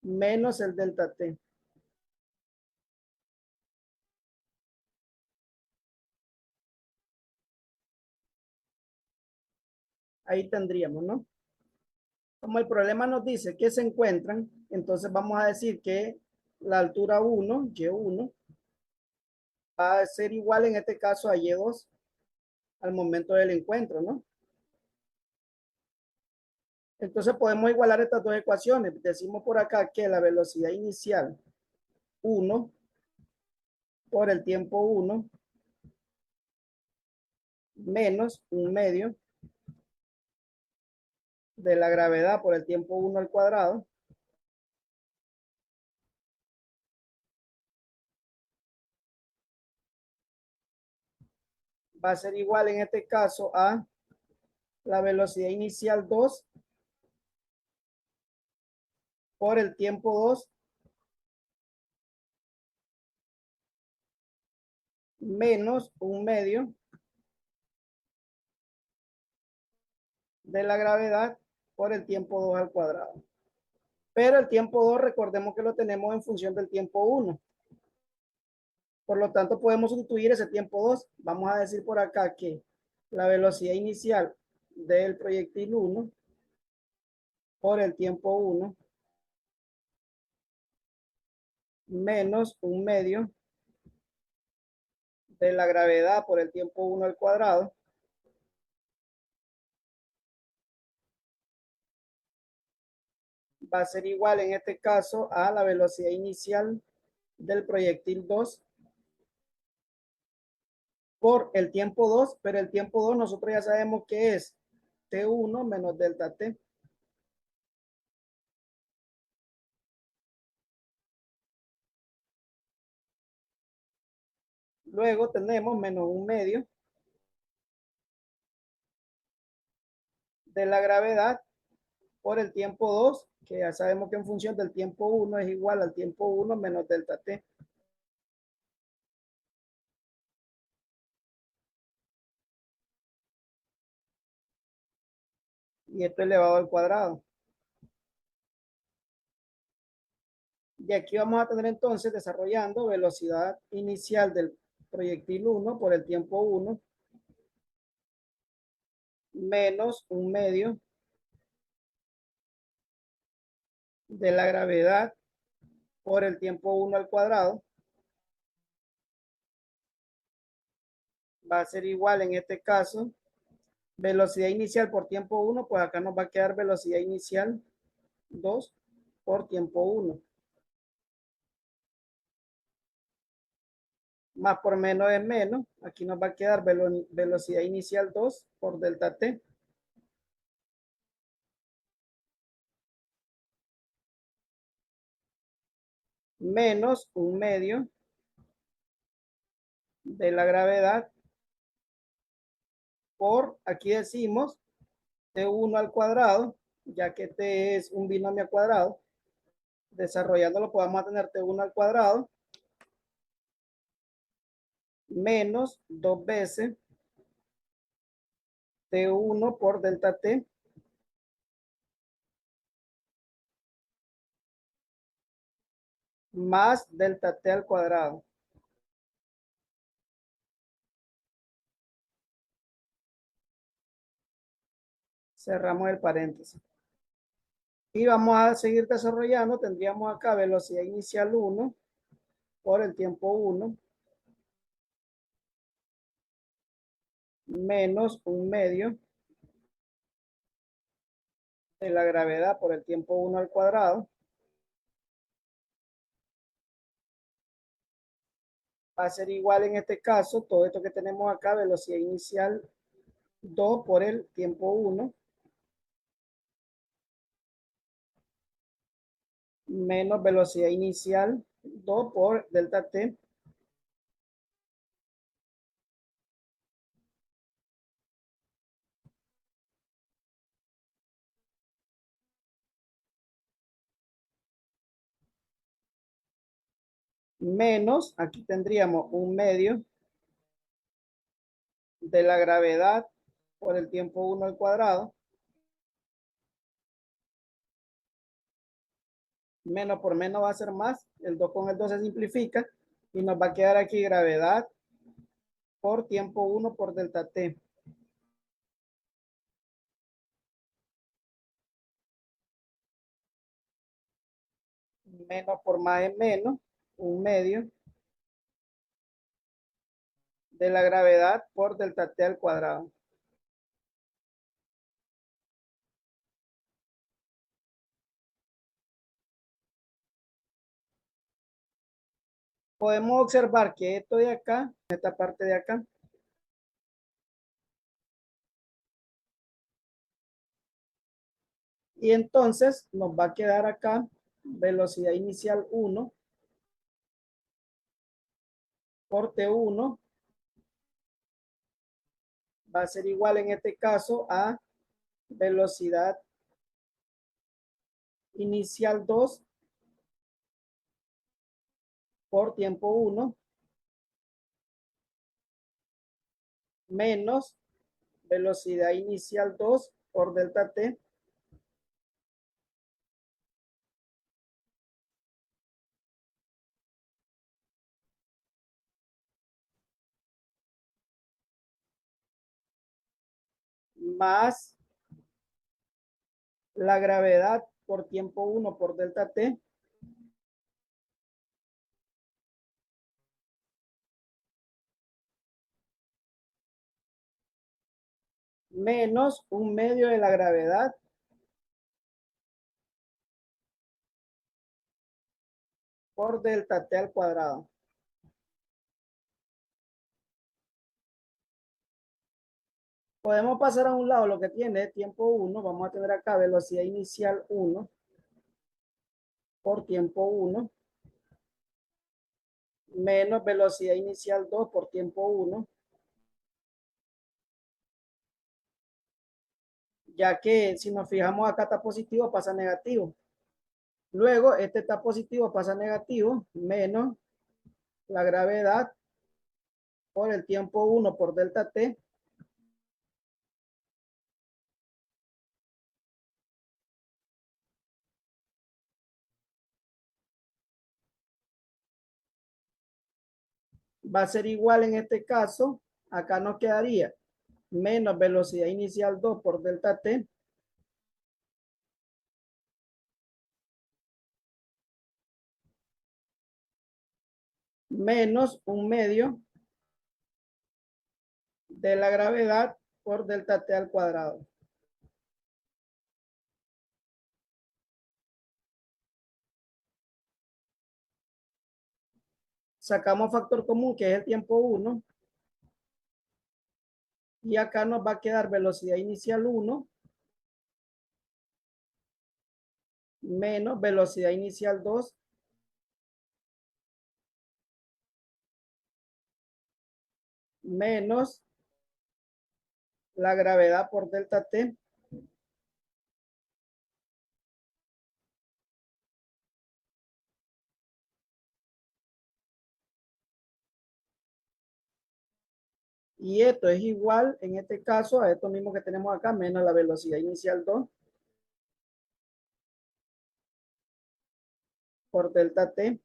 A: menos el delta t. Ahí tendríamos, ¿no? Como el problema nos dice que se encuentran, entonces vamos a decir que la altura 1, Y1, va a ser igual en este caso a Y2 al momento del encuentro, ¿no? Entonces podemos igualar estas dos ecuaciones. Decimos por acá que la velocidad inicial 1 por el tiempo 1 menos 1/2 de la gravedad por el tiempo 1 al cuadrado va a ser igual en este caso a la velocidad inicial 2 por el tiempo 2 menos 1/2 de la gravedad por el tiempo 2 al cuadrado. Pero el tiempo 2, recordemos que lo tenemos en función del tiempo 1. Por lo tanto, podemos sustituir ese tiempo 2. Vamos a decir por acá que la velocidad inicial del proyectil 1 por el tiempo 1 menos 1/2 de la gravedad por el tiempo 1 al cuadrado va a ser igual en este caso a la velocidad inicial del proyectil 2 por el tiempo 2, pero el tiempo 2 nosotros ya sabemos que es T1 menos delta T. Luego tenemos menos 1/2 de la gravedad por el tiempo 2, que ya sabemos que en función del tiempo 1 es igual al tiempo 1 menos delta t. Y esto elevado al cuadrado. Y aquí vamos a tener entonces desarrollando velocidad inicial del proyectil 1 por el tiempo 1 menos un medio de la gravedad por el tiempo 1 al cuadrado. Va a ser igual en este caso. Velocidad inicial por tiempo 1, pues acá nos va a quedar velocidad inicial 2 por tiempo 1. Más por menos es menos. Aquí nos va a quedar velocidad inicial 2 por delta t. Menos un medio de la gravedad por, aquí decimos, t1 al cuadrado, ya que t es un binomio cuadrado. Desarrollándolo podemos tener t1 al cuadrado menos 2 veces t1 por delta t más delta t al cuadrado. Cerramos el paréntesis. Y vamos a seguir desarrollando. Tendríamos acá velocidad inicial 1 por el tiempo 1 menos un medio de la gravedad por el tiempo 1 al cuadrado. Va a ser igual en este caso, todo esto que tenemos acá, velocidad inicial 2 por el tiempo 1 menos velocidad inicial 2 por delta t menos, aquí tendríamos un medio de la gravedad por el tiempo 1 al cuadrado, menos por menos va a ser más, el 2 con el 2 se simplifica y nos va a quedar aquí gravedad por tiempo 1 por delta t. Menos por más es menos, un medio de la gravedad por delta t al cuadrado. Podemos observar que esto de acá, esta parte de acá, y entonces nos va a quedar acá velocidad inicial 1 por T1 va a ser igual en este caso a velocidad inicial 2 por tiempo 1 menos velocidad inicial 2 por delta t más la gravedad por tiempo 1 por delta t menos un medio de la gravedad por delta t al cuadrado. Podemos pasar a un lado lo que tiene tiempo 1. Vamos a tener acá velocidad inicial 1 por tiempo 1 menos velocidad inicial 2 por tiempo 1, ya que si nos fijamos acá está positivo, pasa negativo. Luego, este está positivo, pasa a negativo, menos la gravedad por el tiempo 1 por delta T, va a ser igual en este caso, acá nos quedaría menos velocidad inicial 2 por delta T, menos un medio de la gravedad por delta T al cuadrado. Sacamos factor común, que es el tiempo 1, y acá nos va a quedar velocidad inicial 1 menos velocidad inicial 2 menos la gravedad por delta T, y esto es igual en este caso a esto mismo que tenemos acá, menos la velocidad inicial 2 por delta T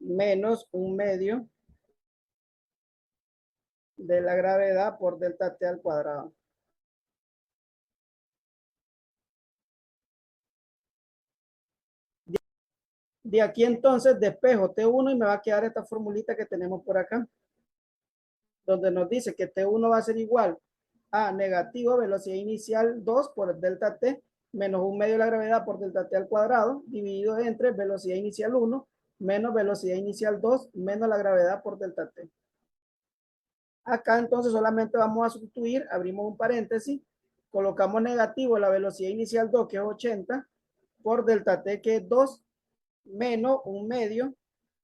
A: menos un medio de la gravedad por delta T al cuadrado. De aquí entonces despejo T1 y me va a quedar esta formulita que tenemos por acá, donde nos dice que T1 va a ser igual a negativo velocidad inicial 2 por delta T menos un medio de la gravedad por delta T al cuadrado, dividido entre velocidad inicial 1 menos velocidad inicial 2 menos la gravedad por delta T. Acá entonces solamente vamos a sustituir, abrimos un paréntesis, colocamos negativo la velocidad inicial 2 que es 80 por delta T que es 2 menos un medio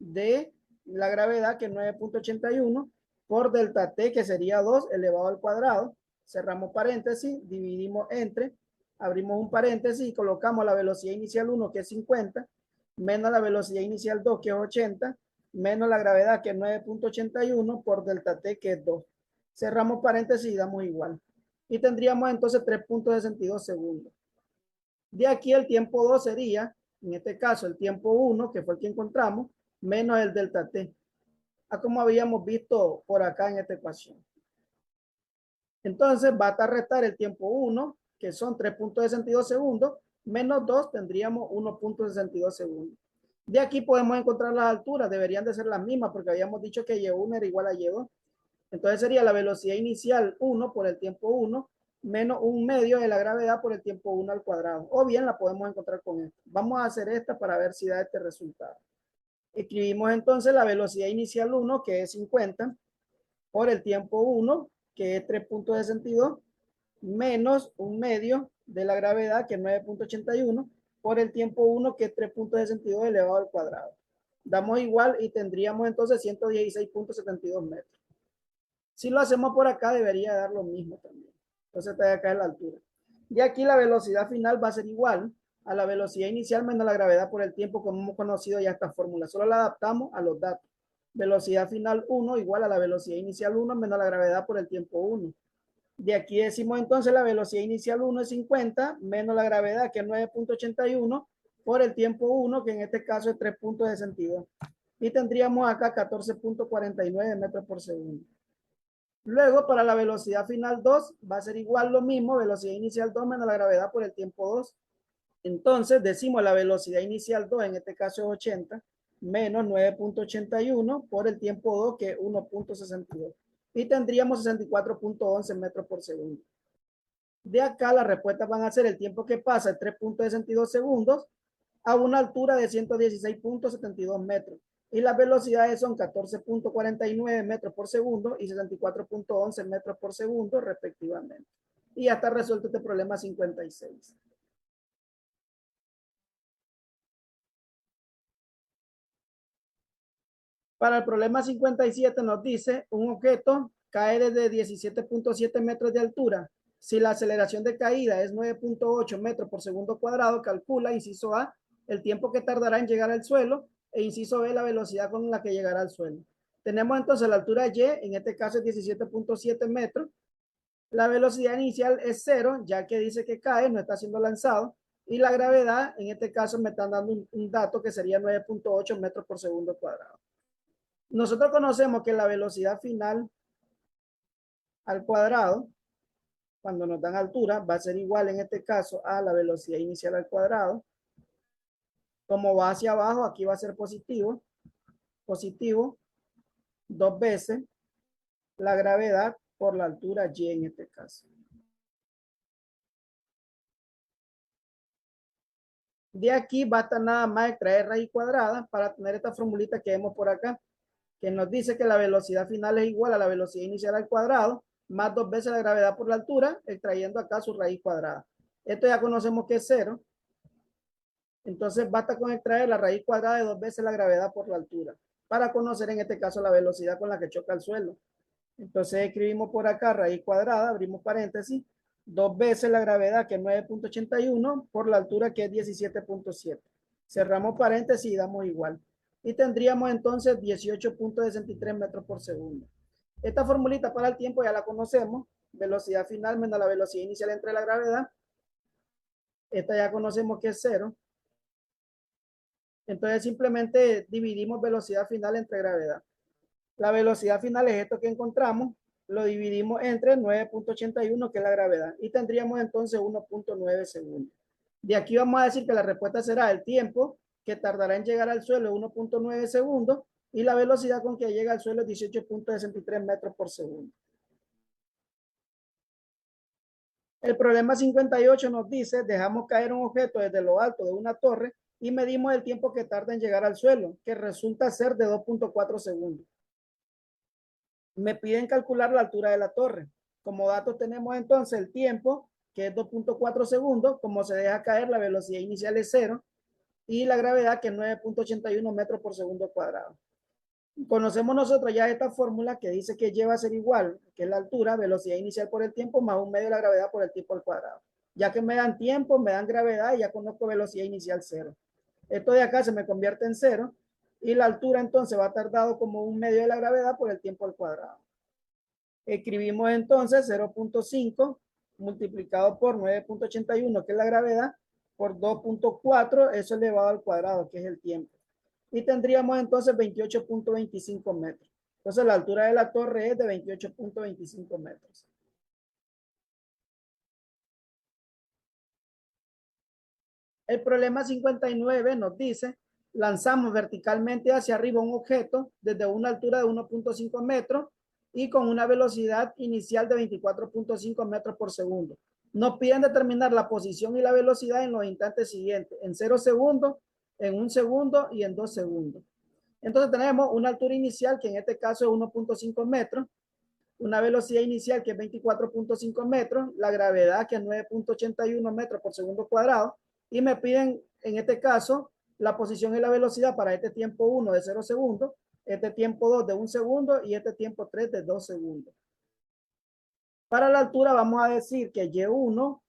A: de la gravedad que es 9.81 por delta T que sería 2 elevado al cuadrado. Cerramos paréntesis, dividimos entre, abrimos un paréntesis y colocamos la velocidad inicial 1 que es 50 menos la velocidad inicial 2 que es 80 menos la gravedad que es 9.81 por delta T que es 2. Cerramos paréntesis y damos igual. Y tendríamos entonces 3.62 segundos. De aquí el tiempo 2 sería, en este caso, el tiempo 1, que fue el que encontramos, menos el delta T, a como habíamos visto por acá en esta ecuación. Entonces, basta restar el tiempo 1, que son 3.62 segundos, menos 2, tendríamos 1.62 segundos. De aquí podemos encontrar las alturas, deberían de ser las mismas, porque habíamos dicho que Y1 era igual a Y2. Entonces sería la velocidad inicial 1 por el tiempo 1 menos un medio de la gravedad por el tiempo 1 al cuadrado. O bien la podemos encontrar con esto. Vamos a hacer esta para ver si da este resultado. Escribimos entonces la velocidad inicial 1, que es 50, por el tiempo 1, que es 3.62, menos un medio de la gravedad, que es 9.81, por el tiempo 1, que es 3.62 elevado al cuadrado. Damos igual y tendríamos entonces 116.72 metros. Si lo hacemos por acá, debería dar lo mismo también. Entonces está acá en la altura. Y aquí la velocidad final va a ser igual a la velocidad inicial menos la gravedad por el tiempo, como hemos conocido ya esta fórmula. Solo la adaptamos a los datos. Velocidad final 1 igual a la velocidad inicial 1 menos la gravedad por el tiempo 1. De aquí decimos entonces la velocidad inicial 1 es 50 menos la gravedad, que es 9.81 por el tiempo 1, que en este caso es 3.62. Y tendríamos acá 14.49 metros por segundo. Luego, para la velocidad final 2, va a ser igual lo mismo, velocidad inicial 2 menos la gravedad por el tiempo 2. Entonces, decimos la velocidad inicial 2, en este caso es 80, menos 9.81 por el tiempo 2, que es 1.62. Y tendríamos 64.11 metros por segundo. De acá, las respuestas van a ser el tiempo que pasa, 3.62 segundos, a una altura de 116.72 metros. Y las velocidades son 14.49 metros por segundo y 64.11 metros por segundo, respectivamente. Y ya está resuelto este problema 56. Para el problema 57 nos dice, un objeto cae desde 17.7 metros de altura Si la aceleración de caída es 9.8 metros por segundo cuadrado, calcula, inciso A, el tiempo que tardará en llegar al suelo e inciso B, la velocidad con la que llegará al suelo. Tenemos entonces la altura Y, en este caso es 17.7 metros. La velocidad inicial es 0, ya que dice que cae, no está siendo lanzado. Y la gravedad, en este caso me están dando un dato que sería 9.8 metros por segundo cuadrado. Nosotros conocemos que la velocidad final al cuadrado, cuando nos dan altura, va a ser igual en este caso a la velocidad inicial al cuadrado. Como va hacia abajo, aquí va a ser positivo, dos veces la gravedad por la altura y en este caso. De aquí basta nada más extraer raíz cuadrada para tener esta formulita que vemos por acá, que nos dice que la velocidad final es igual a la velocidad inicial al cuadrado, más dos veces la gravedad por la altura, extrayendo acá su raíz cuadrada. Esto ya conocemos que es 0. Entonces basta con extraer la raíz cuadrada de dos veces la gravedad por la altura, para conocer en este caso la velocidad con la que choca el suelo. Entonces escribimos por acá raíz cuadrada, abrimos paréntesis, dos veces la gravedad que es 9.81 por la altura que es 17.7. Cerramos paréntesis y damos igual. Y tendríamos entonces 18.63 metros por segundo. Esta formulita para el tiempo ya la conocemos. Velocidad final menos la velocidad inicial entre la gravedad. Esta ya conocemos que es 0. Entonces simplemente dividimos velocidad final entre gravedad. La velocidad final es esto que encontramos. Lo dividimos entre 9.81, que es la gravedad. Y tendríamos entonces 1.9 segundos. De aquí vamos a decir que la respuesta será el tiempo que tardará en llegar al suelo 1.9 segundos y la velocidad con que llega al suelo es 18.63 metros por segundo. El problema 58 nos dice, dejamos caer un objeto desde lo alto de una torre y medimos el tiempo que tarda en llegar al suelo, que resulta ser de 2.4 segundos. Me piden calcular la altura de la torre. Como datos tenemos entonces el tiempo, que es 2.4 segundos, como se deja caer, la velocidad inicial es 0, y la gravedad, que es 9.81 metros por segundo cuadrado. Conocemos nosotros ya esta fórmula que dice que Y va a ser igual, que es la altura, velocidad inicial por el tiempo, más un medio de la gravedad por el tiempo al cuadrado. Ya que me dan tiempo, me dan gravedad, y ya conozco velocidad inicial 0. Esto de acá se me convierte en 0, y la altura entonces va a estar dado como un medio de la gravedad por el tiempo al cuadrado. Escribimos entonces 0.5 multiplicado por 9.81, que es la gravedad, por 2.4, eso elevado al cuadrado, que es el tiempo. Y tendríamos entonces 28.25 metros. Entonces la altura de la torre es de 28.25 metros. El problema 59 nos dice, lanzamos verticalmente hacia arriba un objeto desde una altura de 1.5 metros y con una velocidad inicial de 24.5 metros por segundo. Nos piden determinar la posición y la velocidad en los instantes siguientes, en 0 segundos, en 1 segundo y en 2 segundos. Entonces tenemos una altura inicial que en este caso es 1.5 metros, una velocidad inicial que es 24.5 metros, la gravedad que es 9.81 metros por segundo cuadrado, y me piden en este caso la posición y la velocidad para este tiempo 1 de 0 segundos, este tiempo 2 de 1 segundo y este tiempo 3 de 2 segundos. Para la altura vamos a decir que Y1,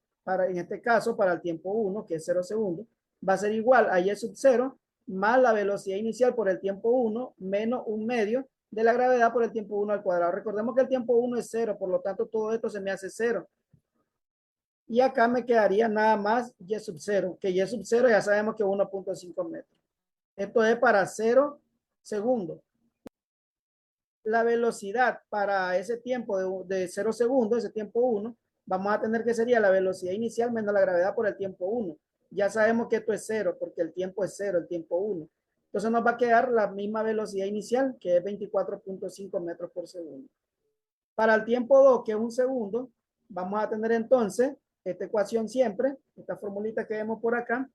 A: en este caso para el tiempo 1, que es 0 segundos, va a ser igual a Y sub 0 más la velocidad inicial por el tiempo 1 menos un medio de la gravedad por el tiempo 1 al cuadrado. Recordemos que el tiempo 1 es 0, por lo tanto todo esto se me hace 0. Y acá me quedaría nada más Y sub 0, que Y sub 0 ya sabemos que es 1.5 metros. Esto es para 0 segundos. La velocidad para ese tiempo de 0 segundos, ese tiempo 1, vamos a tener que sería la velocidad inicial menos la gravedad por el tiempo 1. Ya sabemos que esto es 0 porque el tiempo es 0, el tiempo 1. Entonces nos va a quedar la misma velocidad inicial que es 24.5 metros por segundo. Para el tiempo 2, que es 1 segundo, vamos a tener entonces esta ecuación siempre, esta formulita que vemos por acá.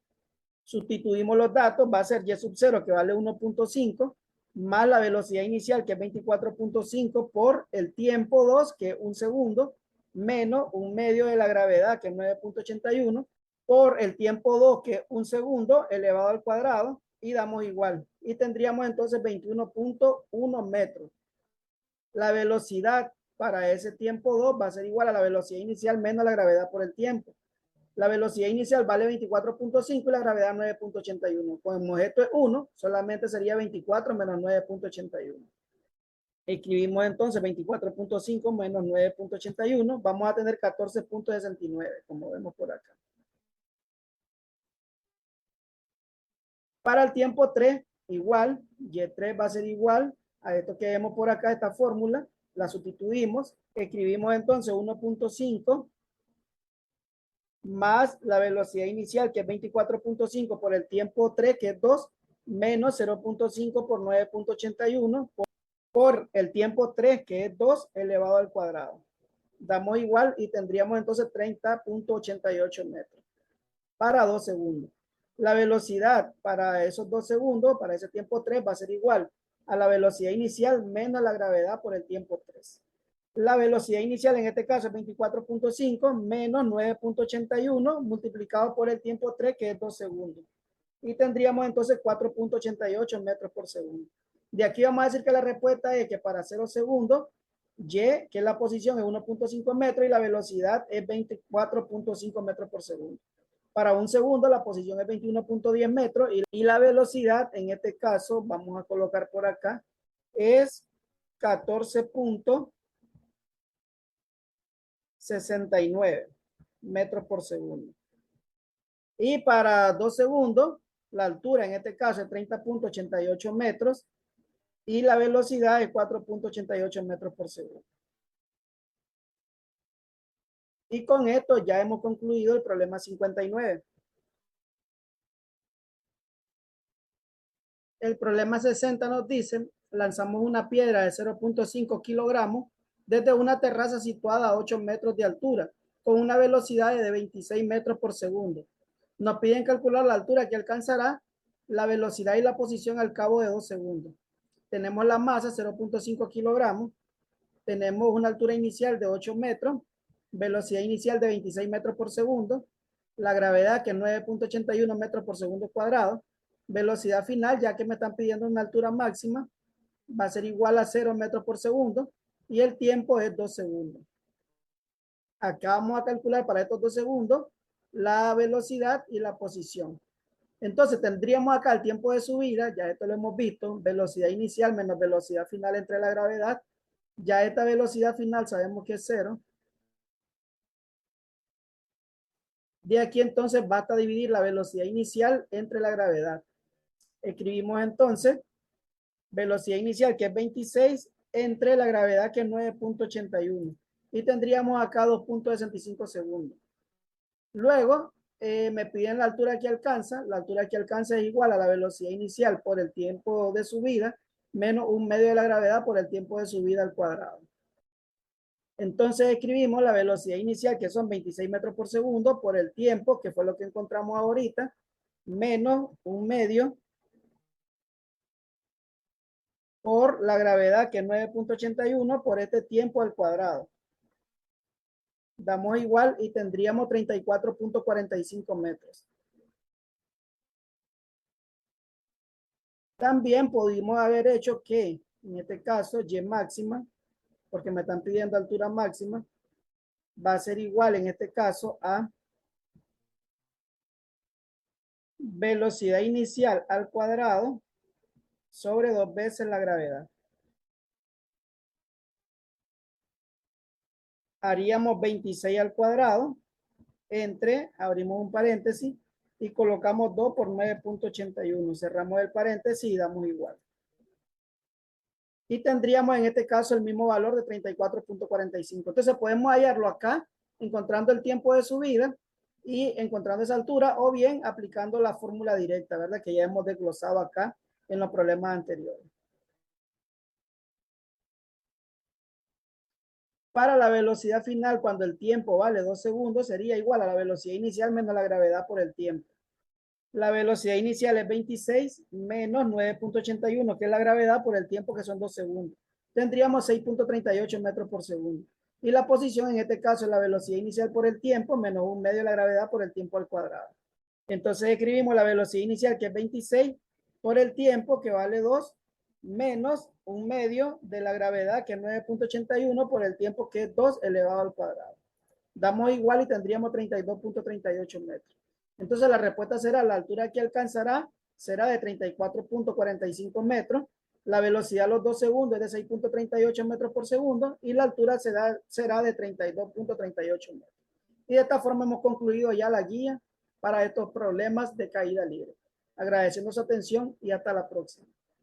A: Sustituimos los datos, va a ser Y sub 0 que vale 1.5 más la velocidad inicial que es 24.5 por el tiempo 2 que es 1 segundo menos un medio de la gravedad que es 9.81 por el tiempo 2 que es 1 segundo elevado al cuadrado y damos igual y tendríamos entonces 21.1 metros. La velocidad para ese tiempo 2 va a ser igual a la velocidad inicial menos la gravedad por el tiempo. La velocidad inicial vale 24.5 y la gravedad 9.81. Como esto es 1, solamente sería 24 menos 9.81. Escribimos entonces 24.5 menos 9.81. Vamos a tener 14.69, como vemos por acá. Para el tiempo 3, igual, Y3 va a ser igual a esto que vemos por acá, esta fórmula, la sustituimos, escribimos entonces 1.5 más la velocidad inicial, que es 24.5 por el tiempo 3, que es 2, menos 0.5 por 9.81 por el tiempo 3, que es 2 elevado al cuadrado. Damos igual y tendríamos entonces 30.88 metros para 2 segundos. La velocidad para esos 2 segundos, para ese tiempo 3, va a ser igual a la velocidad inicial menos la gravedad por el tiempo 3. La velocidad inicial en este caso es 24.5 menos 9.81 multiplicado por el tiempo 3, que es 2 segundos. Y tendríamos entonces 4.88 metros por segundo. De aquí vamos a decir que la respuesta es que para 0 segundos, Y, que es la posición, es 1.5 metros y la velocidad es 24.5 metros por segundo. Para 1 segundo, la posición es 21.10 metros y la velocidad, en este caso, vamos a colocar por acá, es 14.69 metros por segundo. Y para 2 segundos, la altura en este caso es 30.88 metros y la velocidad es 4.88 metros por segundo. Y con esto ya hemos concluido el problema 59. El problema 60 nos dice, lanzamos una piedra de 0.5 kilogramos desde una terraza situada a 8 metros de altura con una velocidad de 26 metros por segundo. Nos piden calcular la altura que alcanzará, la velocidad y la posición al cabo de 2 segundos. Tenemos la masa 0.5 kilogramos, tenemos una altura inicial de 8 metros, velocidad inicial de 26 metros por segundo, la gravedad que es 9.81 metros por segundo cuadrado, velocidad final, ya que me están pidiendo una altura máxima, va a ser igual a 0 metros por segundo y el tiempo es 2 segundos. Acá vamos a calcular para estos 2 segundos la velocidad y la posición. Entonces tendríamos acá el tiempo de subida, ya esto lo hemos visto, velocidad inicial menos velocidad final entre la gravedad. Ya esta velocidad final sabemos que es 0. De aquí entonces basta dividir la velocidad inicial entre la gravedad. Escribimos entonces velocidad inicial que es 26 entre la gravedad que es 9.81 y tendríamos acá 2.65 segundos. Luego me piden la altura que alcanza. La altura que alcanza es igual a la velocidad inicial por el tiempo de subida menos 1/2 de la gravedad por el tiempo de subida al cuadrado. Entonces escribimos la velocidad inicial, que son 26 metros por segundo, por el tiempo, que fue lo que encontramos ahorita, menos 1/2 por la gravedad, que es 9.81 por este tiempo al cuadrado. Damos igual y tendríamos 34.45 metros. También pudimos haber hecho que, en este caso, Y máxima, porque me están pidiendo altura máxima, va a ser igual en este caso a velocidad inicial al cuadrado sobre 2 veces la gravedad. Haríamos 26 al cuadrado entre, abrimos un paréntesis y colocamos 2 por 9.81. Cerramos el paréntesis y damos igual. Y tendríamos en este caso el mismo valor de 34.45. Entonces podemos hallarlo acá, encontrando el tiempo de subida y encontrando esa altura, o bien aplicando la fórmula directa, ¿verdad? Que ya hemos desglosado acá en los problemas anteriores. Para la velocidad final, cuando el tiempo vale 2 segundos, sería igual a la velocidad inicial menos la gravedad por el tiempo. La velocidad inicial es 26 menos 9.81, que es la gravedad por el tiempo, que son 2 segundos. Tendríamos 6.38 metros por segundo. Y la posición en este caso es la velocidad inicial por el tiempo menos 1/2 de la gravedad por el tiempo al cuadrado. Entonces escribimos la velocidad inicial, que es 26 por el tiempo, que vale 2, menos un medio de la gravedad, que es 9.81 por el tiempo, que es 2 elevado al cuadrado. Damos igual y tendríamos 32.38 metros. Entonces la respuesta será, la altura que alcanzará será de 34.45 metros, la velocidad a los 2 segundos es de 6.38 metros por segundo y la altura será de 32.38 metros. Y de esta forma hemos concluido ya la guía para estos problemas de caída libre. Agradecemos su atención y hasta la próxima.